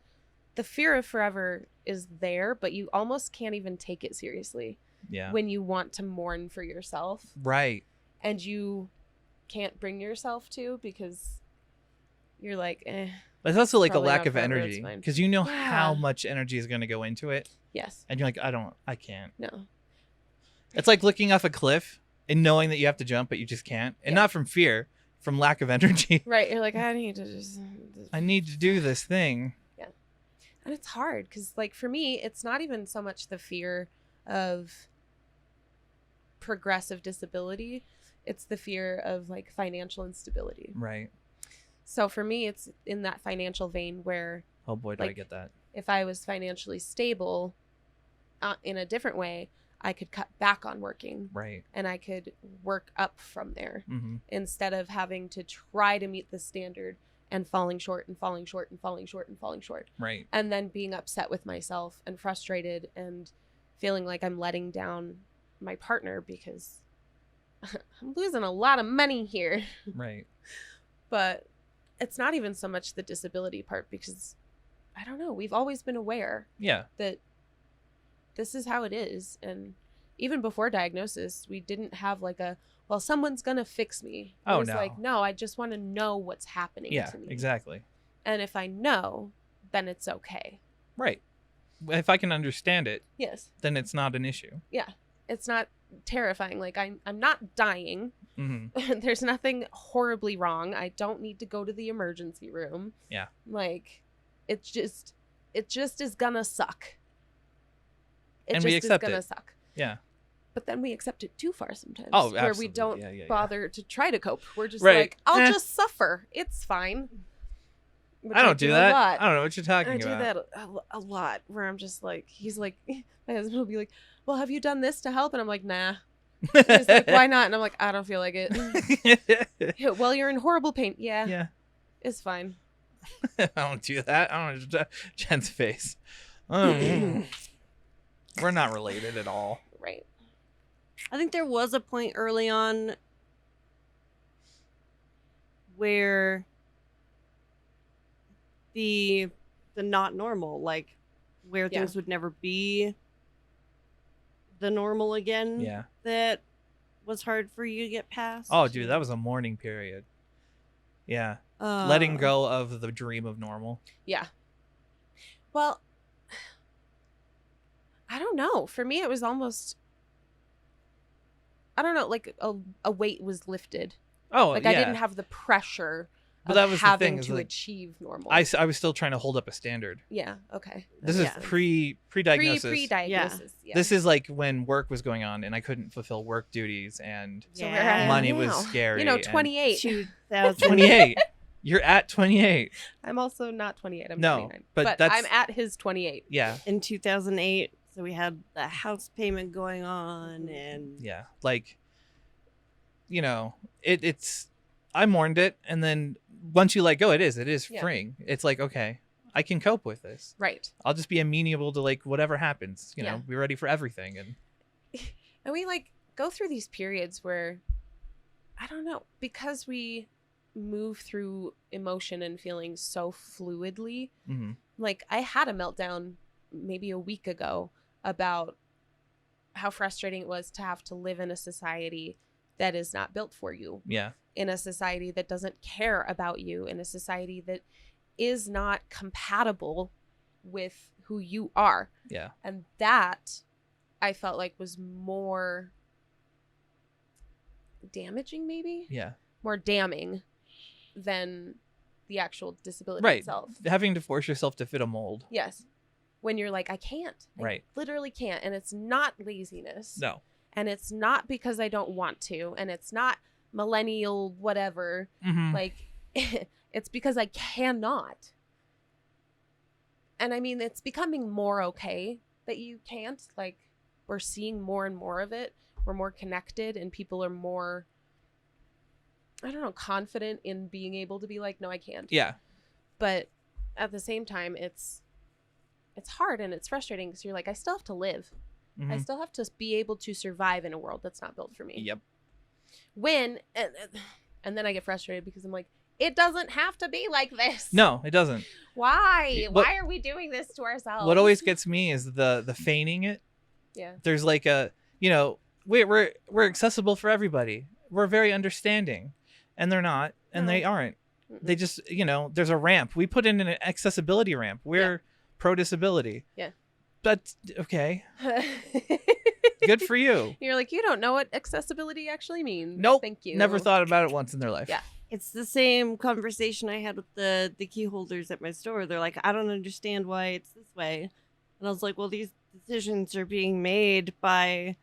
the fear of forever is there, but you almost can't even take it seriously. Yeah. When you want to mourn for yourself. Right. And you can't bring yourself to, because you're like, But it's also like a lack of energy, because you know how much energy is going to go into it. Yes. And you're like, I can't. No. It's like looking off a cliff and knowing that you have to jump, but you just can't. And not from fear, from lack of energy. Right. You're like, I need to do this thing. Yeah. And it's hard because, like, for me, it's not even so much the fear of progressive disability. It's the fear of, like, financial instability. Right. So for me, it's in that financial vein where... Oh, boy, do I get that. If I was financially stable in a different way, I could cut back on working. Right. And I could work up from there instead of having to try to meet the standard and falling short and falling short and falling short and falling short. Right. And then being upset with myself and frustrated and feeling like I'm letting down my partner because I'm losing a lot of money here. Right. But it's not even so much the disability part, because I don't know, we've always been aware that this is how it is. And even before diagnosis, we didn't have like well, someone's gonna fix me. It was like, no, I just want to know what's happening to me. Yeah, exactly. And if I know, then it's okay. Right. If I can understand it, yes, then it's not an issue. Yeah. It's not terrifying. Like I'm not dying. Mm-hmm. There's nothing horribly wrong. I don't need to go to the emergency room. Yeah. Like it just is gonna suck. And we accept it. Gonna suck. Yeah. But then we accept it too far sometimes. Oh, absolutely. Where we don't bother to try to cope. We're just right. like, I'll just suffer. It's fine. I don't do that. I don't know what you're talking about. I do that a lot where I'm just like, he's like, my husband will be like, well, have you done this to help? And I'm like, nah. He's like, why not? And I'm like, I don't feel like it. Well, you're in horrible pain. Yeah. Yeah. It's fine. I don't do that. I don't know. Jen's face. We're not related at all. Right. I think there was a point early on where the not normal, like where things would never be the normal again. Yeah. That was hard for you to get past. Oh, dude, that was a mourning period. Yeah. Letting go of the dream of normal. Yeah. Well, I don't know. For me, it was almost, I don't know, like a weight was lifted. Oh, like I didn't have the pressure of that was having the thing, to like, achieve normal. I was still trying to hold up a standard. Yeah. Okay. This is pre-diagnosis. Pre-diagnosis. Yeah. This is like when work was going on and I couldn't fulfill work duties and money was scary. 28. 28. You're at 28. I'm also not 28. I'm 29. But I'm at his 28. Yeah. In 2008, so we had the house payment going on and yeah, like, it's I mourned it, and then once you let go, it is freeing. It's like, okay, I can cope with this. Right. I'll just be amenable to like whatever happens. We're ready for everything, and we like go through these periods where I don't know, because we move through emotion and feelings so fluidly. Mm-hmm. Like I had a meltdown maybe a week ago about how frustrating it was to have to live in a society that is not built for you. Yeah. In a society that doesn't care about you, in a society that is not compatible with who you are. Yeah. And that I felt like was more damaging, maybe? Yeah. More damning than the actual disability itself. Having to force yourself to fit a mold. Yes. When you're like, I can't. I literally can't. And it's not laziness. No. And it's not because I don't want to. And it's not millennial whatever. Mm-hmm. Like, it's because I cannot. And I mean, it's becoming more okay that you can't. Like, we're seeing more and more of it. We're more connected and people are more, I don't know, confident in being able to be like, no, I can't. Yeah. But at the same time, it's hard and it's frustrating because you're like, I still have to live. Mm-hmm. I still have to be able to survive in a world that's not built for me. Yep. And then I get frustrated because I'm like, it doesn't have to be like this. No, it doesn't. Why? Why are we doing this to ourselves? What always gets me is the feigning it. Yeah. There's like a, we're accessible for everybody. We're very understanding. And they're not, and they aren't. Mm-mm. They just, there's a ramp. We put in an accessibility ramp. We're pro-disability. Yeah. But, okay. Good for you. You're like, you don't know what accessibility actually means. Nope. Thank you. Never thought about it once in their life. Yeah. It's the same conversation I had with the key holders at my store. They're like, I don't understand why it's this way. And I was like, well, these decisions are being made by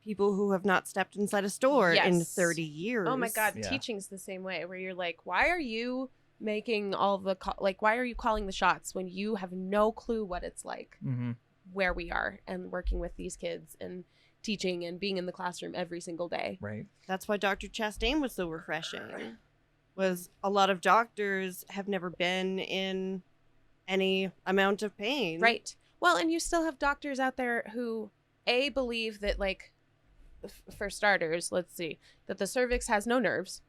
people who have not stepped inside a store in 30 years. Oh my God. Yeah. Teaching's the same way where you're like, why are you making all the, why are you calling the shots when you have no clue what it's like where we are and working with these kids and teaching and being in the classroom every single day. Right. That's why Dr. Chastain was so refreshing. Was a lot of doctors have never been in any amount of pain. Right. Well, and you still have doctors out there who believe that, like, for starters, let's see, that the cervix has no nerves,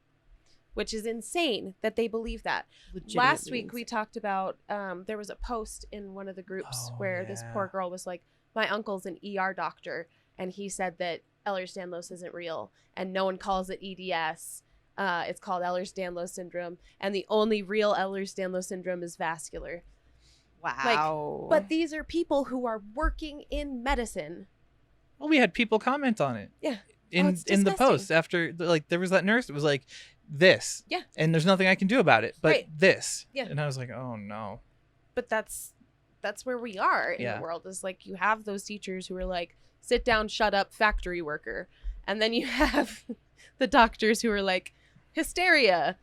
which is insane that they believe that. Last week we talked about, there was a post in one of the groups where this poor girl was like, my uncle's an ER doctor, and he said that Ehlers-Danlos isn't real, and no one calls it EDS. It's called Ehlers-Danlos syndrome, and the only real Ehlers-Danlos syndrome is vascular. Wow. But these are people who are working in medicine. Well, we had people comment on it. Yeah. In the post after, like, there was that nurse that was like, this. Yeah. And there's nothing I can do about it, but this. Yeah. And I was like, oh no. But that's where we are in the world, is like, you have those teachers who are like, sit down, shut up, factory worker. And then you have the doctors who are like, hysteria.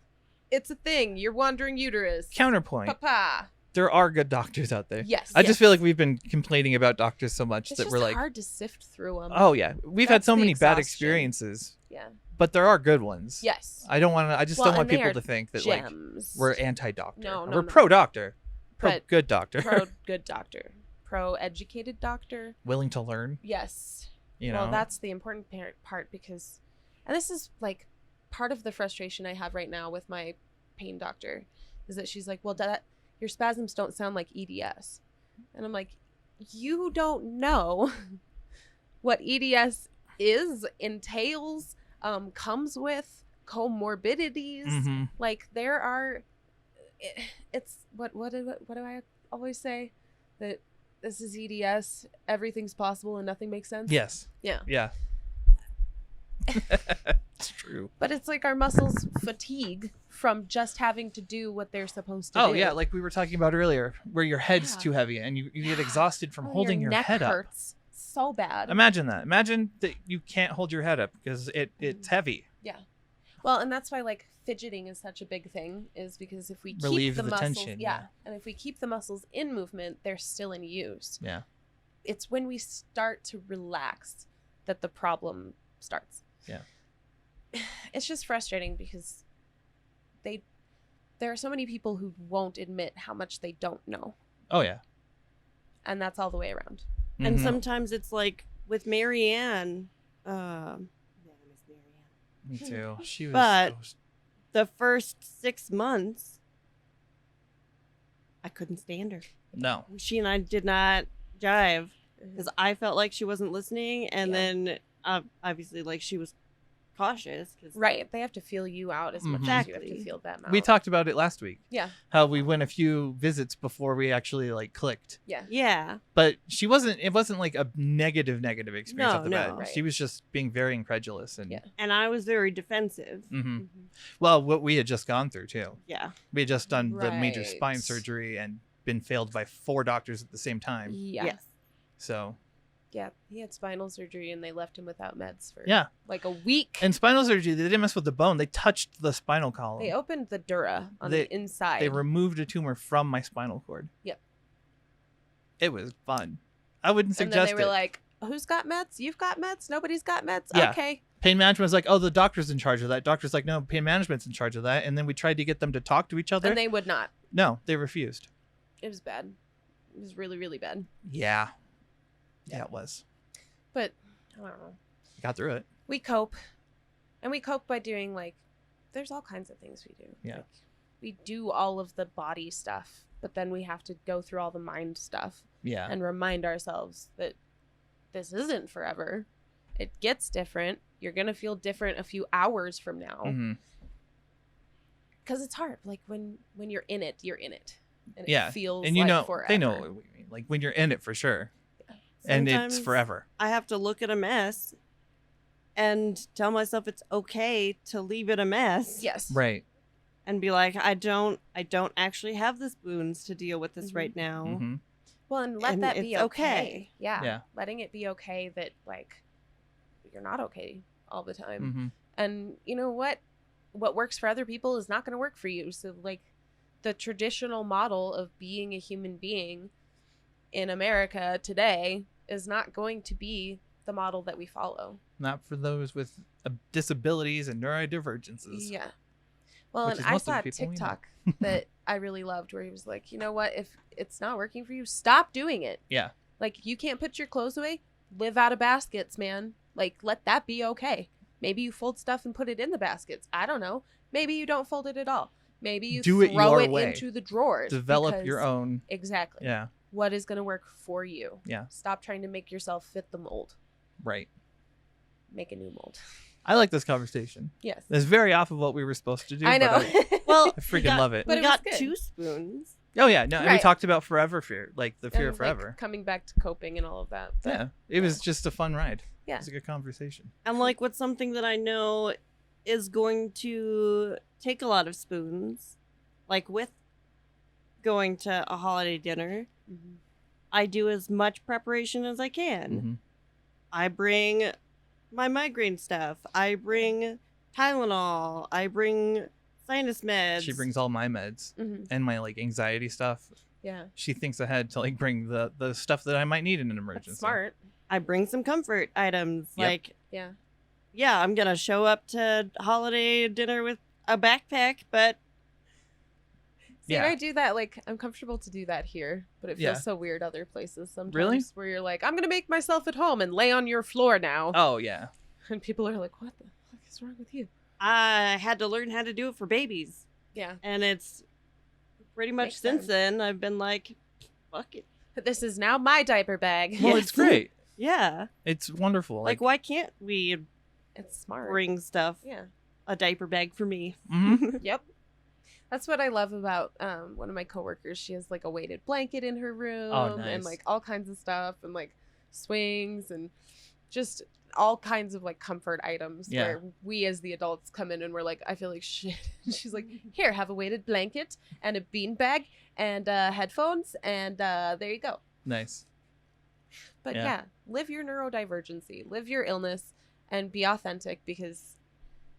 It's a thing. You're wandering uterus. Counterpoint. Papa. There are good doctors out there. Yes. I just feel like we've been complaining about doctors so much that we're like, it's hard to sift through them. Oh yeah. We've had so many bad experiences. Yeah. But there are good ones. Yes. I don't want people to think that gems. Like we're anti-doctor. No, we're pro-doctor. Good doctor. Good doctor. Pro-educated doctor. Willing to learn. Yes. Well, that's the important part, because, and this is like part of the frustration I have right now with my pain doctor, is that she's like, well, your spasms don't sound like EDS. And I'm like, you don't know what EDS entails, comes with comorbidities. Mm-hmm. Like, there are, it's what do I always say? That this is EDS, everything's possible and nothing makes sense. Yes. Yeah. It's true. But it's like our muscles fatigue from just having to do what they're supposed to do. Oh yeah, like we were talking about earlier, where your head's too heavy and you get exhausted from holding your head up. Hurts so bad. Imagine that. Imagine that you can't hold your head up because it's heavy. Yeah. Well, and that's why like fidgeting is such a big thing, is because if we keep relieve the muscles, tension. And if we keep the muscles in movement, they're still in use. Yeah. It's when we start to relax that the problem starts. Yeah. It's just frustrating because there are so many people who won't admit how much they don't know. Oh yeah. And that's all the way around. Mm-hmm. And sometimes it's like with Marianne. I miss Marianne. Me too. She was. But the first 6 months, I couldn't stand her. No. She and I did not jive because I felt like she wasn't listening, and then obviously like she was cautious. Right. They have to feel you out as much as you have to feel them out. We talked about it last week. Yeah. How we went a few visits before we actually like clicked. Yeah. Yeah. But it wasn't like a negative experience off the bat. Right. She was just being very incredulous. And I was very defensive. Mm-hmm. Well, what we had just gone through too. Yeah. We had just done the major spine surgery and been failed by 4 doctors at the same time. Yeah. Yes. So. Yeah, he had spinal surgery and they left him without meds for like a week. And spinal surgery, they didn't mess with the bone. They touched the spinal column. They opened the dura on the inside. They removed a tumor from my spinal cord. Yep. It was fun. I wouldn't suggest it. And then they were like, who's got meds? You've got meds? Nobody's got meds? Yeah. Okay. Pain management was like, oh, the doctor's in charge of that. Doctor's like, no, pain management's in charge of that. And then we tried to get them to talk to each other. And they would not. No, they refused. It was bad. It was really, really bad. Yeah. Yeah, it was. But I don't know. We got through it. We cope. And we cope by doing like, there's all kinds of things we do. Yeah. Like, we do all of the body stuff, but then we have to go through all the mind stuff. Yeah. And remind ourselves that this isn't forever. It gets different. You're going to feel different a few hours from now. Mm-hmm. Because it's hard. Like when you're in it, you're in it. And it feels and like forever. They know what we mean. Like when you're in it for sure. And it's forever. I have to look at a mess and tell myself it's okay to leave it a mess. Yes. Right. And be like, I don't actually have the spoons to deal with this right now. Mm-hmm. Well, and let that be okay. Yeah. Letting it be okay that like you're not okay all the time. Mm-hmm. And you know what works for other people is not going to work for you. So like the traditional model of being a human being in America today is not going to be the model that we follow. Not for those with disabilities and neurodivergences. Yeah. Well, and I saw a TikTok that I really loved where he was like, you know what? If it's not working for you, stop doing it. Yeah. Like, you can't put your clothes away. Live out of baskets, man. Like, let that be okay. Maybe you fold stuff and put it in the baskets. I don't know. Maybe you don't fold it at all. Maybe you throw it into the drawers. Develop your own. Exactly. Yeah. What is going to work for you. Yeah. Stop trying to make yourself fit the mold. Right. Make a new mold. I like this conversation. Yes. It's very off of what we were supposed to do. I know. Well, I freaking love it. We got 2 spoons. Oh yeah, no, and we talked about forever fear, like the fear of forever, like, coming back to coping and all of that. Yeah, it was just a fun ride. Yeah, it was a good conversation. And like, what's something that I know is going to take a lot of spoons, like with going to a holiday dinner, I do as much preparation as I can. I bring my migraine stuff. I bring Tylenol. I bring sinus meds. She brings all my meds and my like anxiety stuff. Yeah. She thinks ahead to like bring the stuff that I might need in an emergency. That's smart. I bring some comfort items. Yep. Like, yeah, I'm going to show up to holiday dinner with a backpack, but. See, I do that. Like, I'm comfortable to do that here, but it feels so weird other places sometimes. Really? Where you're like, I'm going to make myself at home and lay on your floor now. Oh, yeah. And people are like, what the fuck is wrong with you? I had to learn how to do it for babies. Yeah. And it's pretty much since then, I've been like, fuck it. This is now my diaper bag. Well, it's great. Yeah. It's wonderful. Like, why can't we it's smart. bring stuff? Yeah. A diaper bag for me. Yep. That's what I love about one of my coworkers. She has like a weighted blanket in her room and like all kinds of stuff and like swings and just all kinds of like comfort items where we as the adults come in and we're like, I feel like shit. And she's like, here, have a weighted blanket and a bean bag and headphones and there you go. Nice. But yeah, live your neurodivergency, live your illness and be authentic, because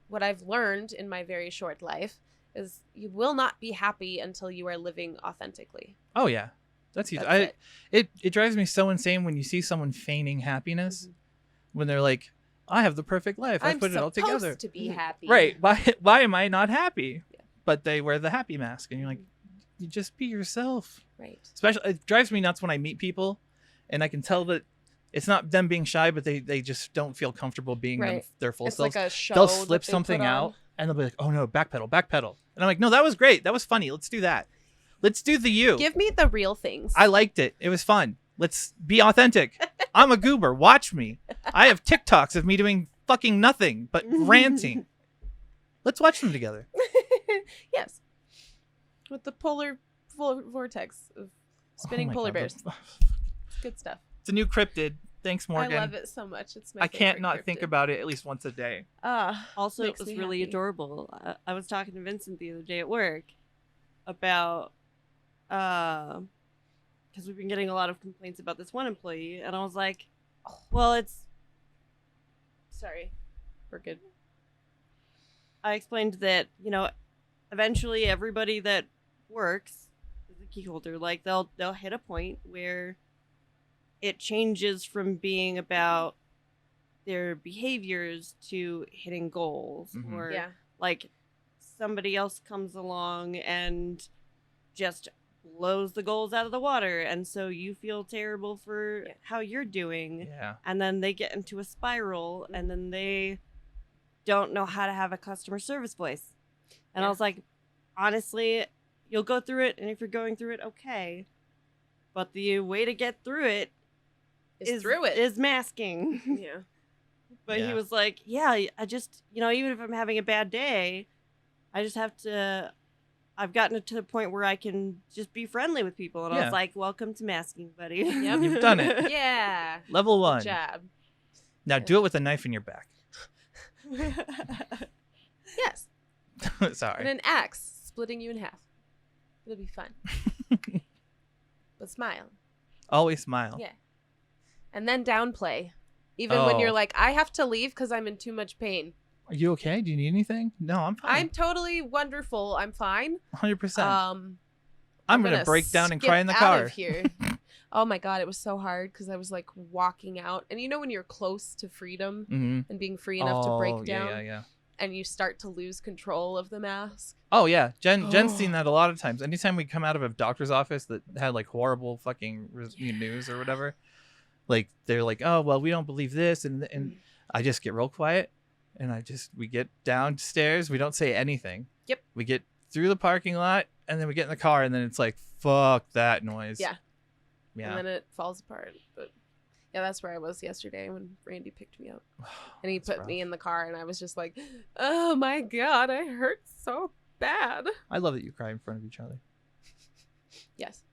what I've learned in my very short life is you will not be happy until you are living authentically. Oh yeah, that's huge. It drives me so insane when you see someone feigning happiness when they're like, I have the perfect life, I put it all together. I'm supposed to be happy. Right? Why am I not happy? Yeah. But they wear the happy mask, and you're like, you just be yourself. Right. Especially, it drives me nuts when I meet people, and I can tell that it's not them being shy, but they just don't feel comfortable being their full selves. Like a show they'll slip something out. And they'll be like, oh no, backpedal. And I'm like, no, that was great. That was funny. Let's do that. Let's do the you. Give me the real things. I liked it. It was fun. Let's be authentic. I'm a goober. Watch me. I have TikToks of me doing fucking nothing but ranting. Let's watch them together. Yes. With the polar vortex of spinning polar bears. It's good stuff. It's a new cryptid. Thanks, Morgan. I love it so much. It's my I can't not cryptid. think about it at least once a day. Also, it was really adorable. I was talking to Vincent the other day at work about, because we've been getting a lot of complaints about this one employee, and I was like, well, it's... Sorry. We're good. I explained that, eventually everybody that works is a key holder. Like, they'll hit a point where it changes from being about their behaviors to hitting goals, or like somebody else comes along and just blows the goals out of the water, and so you feel terrible for how you're doing, and then they get into a spiral, and then they don't know how to have a customer service voice. And I was like, honestly, you'll go through it, and if you're going through it, okay, but the way to get through it is masking. Yeah. But he was like, I just, even if I'm having a bad day, I just have to, I've gotten to the point where I can just be friendly with people. And I was like, welcome to masking, buddy. Yep. You've done it. Yeah. Level 1. Good job. Now do it with a knife in your back. Yes. Sorry. And an axe splitting you in half. It'll be fun. But smile. Always smile. Yeah. And then downplay. Even when you're like, I have to leave because I'm in too much pain. Are you okay? Do you need anything? No, I'm fine. I'm totally wonderful. I'm fine. 100%. I'm going to break down and cry in the out car. Of here. Oh my God, it was so hard because I was like walking out. And when you're close to freedom and being free enough to break down. Yeah. And you start to lose control of the mask. Oh, yeah. Jen's seen that a lot of times. Anytime we come out of a doctor's office that had like horrible fucking news or whatever, like they're like, oh, well, we don't believe this. And I just get real quiet and we get downstairs. We don't say anything. Yep. We get through the parking lot and then we get in the car and then it's like, fuck that noise. Yeah. Yeah. And then it falls apart. But yeah, that's where I was yesterday when Randy picked me up. And he put me in the car and I was just like, oh my God, I hurt so bad. I love that you cry in front of each other. Yes.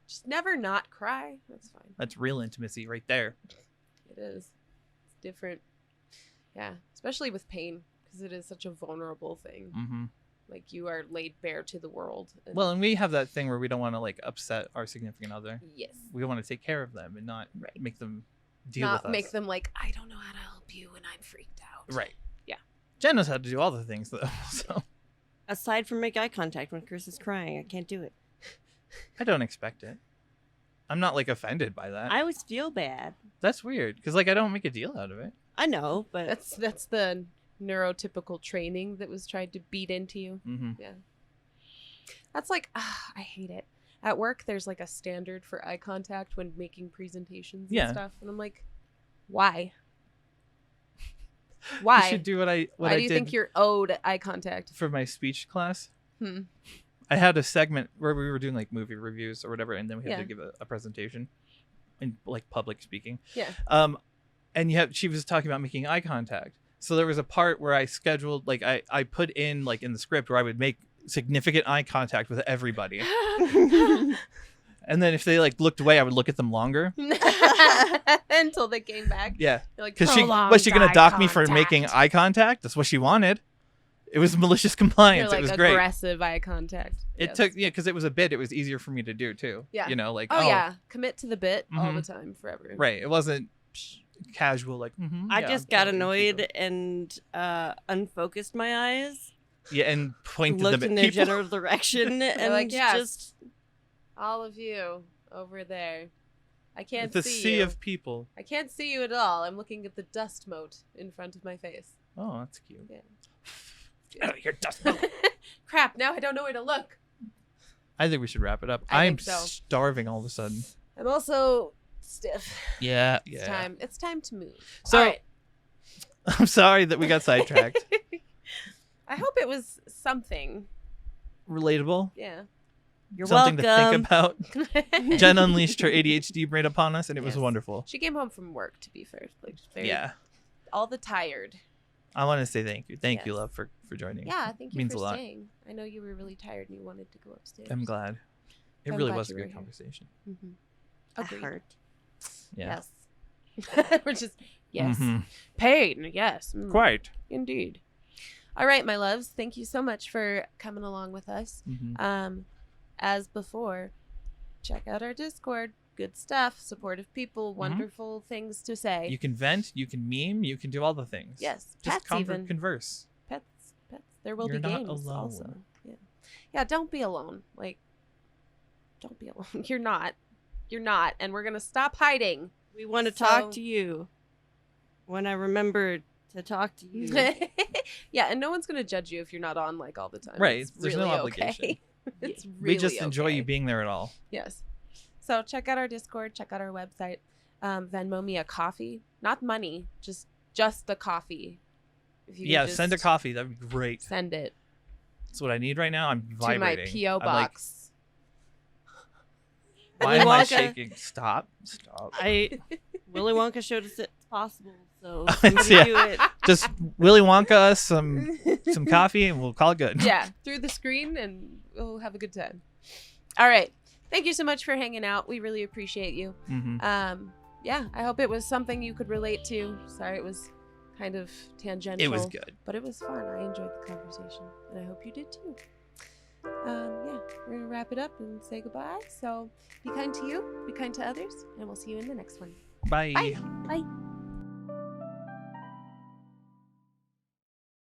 Just never not cry. That's fine. That's real intimacy right there. It is. It's different. Yeah. Especially with pain, because it is such a vulnerable thing. Mm-hmm. Like, you are laid bare to the world. Well, and we have that thing where we don't want to like upset our significant other. Yes. We want to take care of them and not make them deal not with us. Make them like, I don't know how to help you and I'm freaked out. Right. Yeah. Jen knows how to do all the things though. So. Aside from make eye contact when Chris is crying, I can't do it. I don't expect it. I'm not like offended by that. I always feel bad. That's weird because like I don't make a deal out of it. I know, but that's the neurotypical training that was tried to beat into you. Mm-hmm. Yeah. That's like, I hate it. At work, there's like a standard for eye contact when making presentations and stuff. And I'm like, why? Why? You should do what I Why do you think you're owed eye contact? For my speech class. I had a segment where we were doing like movie reviews or whatever, and then we had to give a presentation in like public speaking. Yeah. And she was talking about making eye contact. So there was a part where I scheduled, like I put in like in the script where I would make significant eye contact with everybody. And then if they like looked away, I would look at them longer. Until they came back. Yeah. Like, because was she going to dock me for making eye contact? That's what she wanted. It was malicious compliance. Like, it was great. Aggressive eye contact. It took, because it was a bit. It was easier for me to do too. Yeah. You know, like, yeah. Commit to the bit all the time, forever. Right. It wasn't casual, like, I just got annoyed and unfocused my eyes. Yeah, and pointed looked them in at their people. general direction and like, just all of you over there. I can't the see sea you. of people. I can't see you at all. I'm looking at the dust mote in front of my face. Oh, that's cute. Yeah. Oh, your dust mote. Crap, now I don't know where to look. I think we should wrap it up. I I'm think so. starving all of a sudden. I'm also stiff. Yeah, It's time to move. So, all right. I'm sorry that we got sidetracked. I hope it was something. Relatable. Yeah. You're something welcome. to think about. Jen unleashed her ADHD brain upon us, and it was wonderful. She came home from work, to be fair. Like, all the tired. I want to say thank you. Thank you, love, for joining. Yeah, thank you Means for a lot. staying. I know you were really tired and you wanted to go upstairs. I'm glad. It really was a good conversation. Agreed. Hurt. Yeah. Yes. We're just, pain, yes. Quite. Indeed. All right, my loves. Thank you so much for coming along with us. As before, check out our Discord. Good stuff. Supportive people. Wonderful things to say. You can vent. You can meme. You can do all the things. Yes. Just Pets even. converse. Pets. There will You're be not games alone. also. Yeah. Don't be alone. Like, don't be alone. You're not. And we're going to stop hiding. We want to talk to you. When I remember to talk to you. Yeah, and no one's going to judge you if you're not on like all the time. Right. It's There's really no obligation. Okay. It's really we just enjoy you being there at all. Yes. So check out our Discord. Check out our website. Venmo me a coffee. Not money. Just the coffee. If you send a coffee. That'd be great. Send it. That's what I need right now. I'm vibrating. To my P.O. box. Why am I shaking? Stop. Willy Wonka showed us it's possible. So do it. Just Willy Wonka us some coffee and we'll call it good. Yeah, through the screen and we'll have a good time. All right. Thank you so much for hanging out. We really appreciate you. I hope it was something you could relate to. Sorry, it was kind of tangential. It was good. But it was fun. I enjoyed the conversation. And I hope you did too. We're going to wrap it up and say goodbye. So be kind to you, be kind to others, and we'll see you in the next one. Bye. Bye.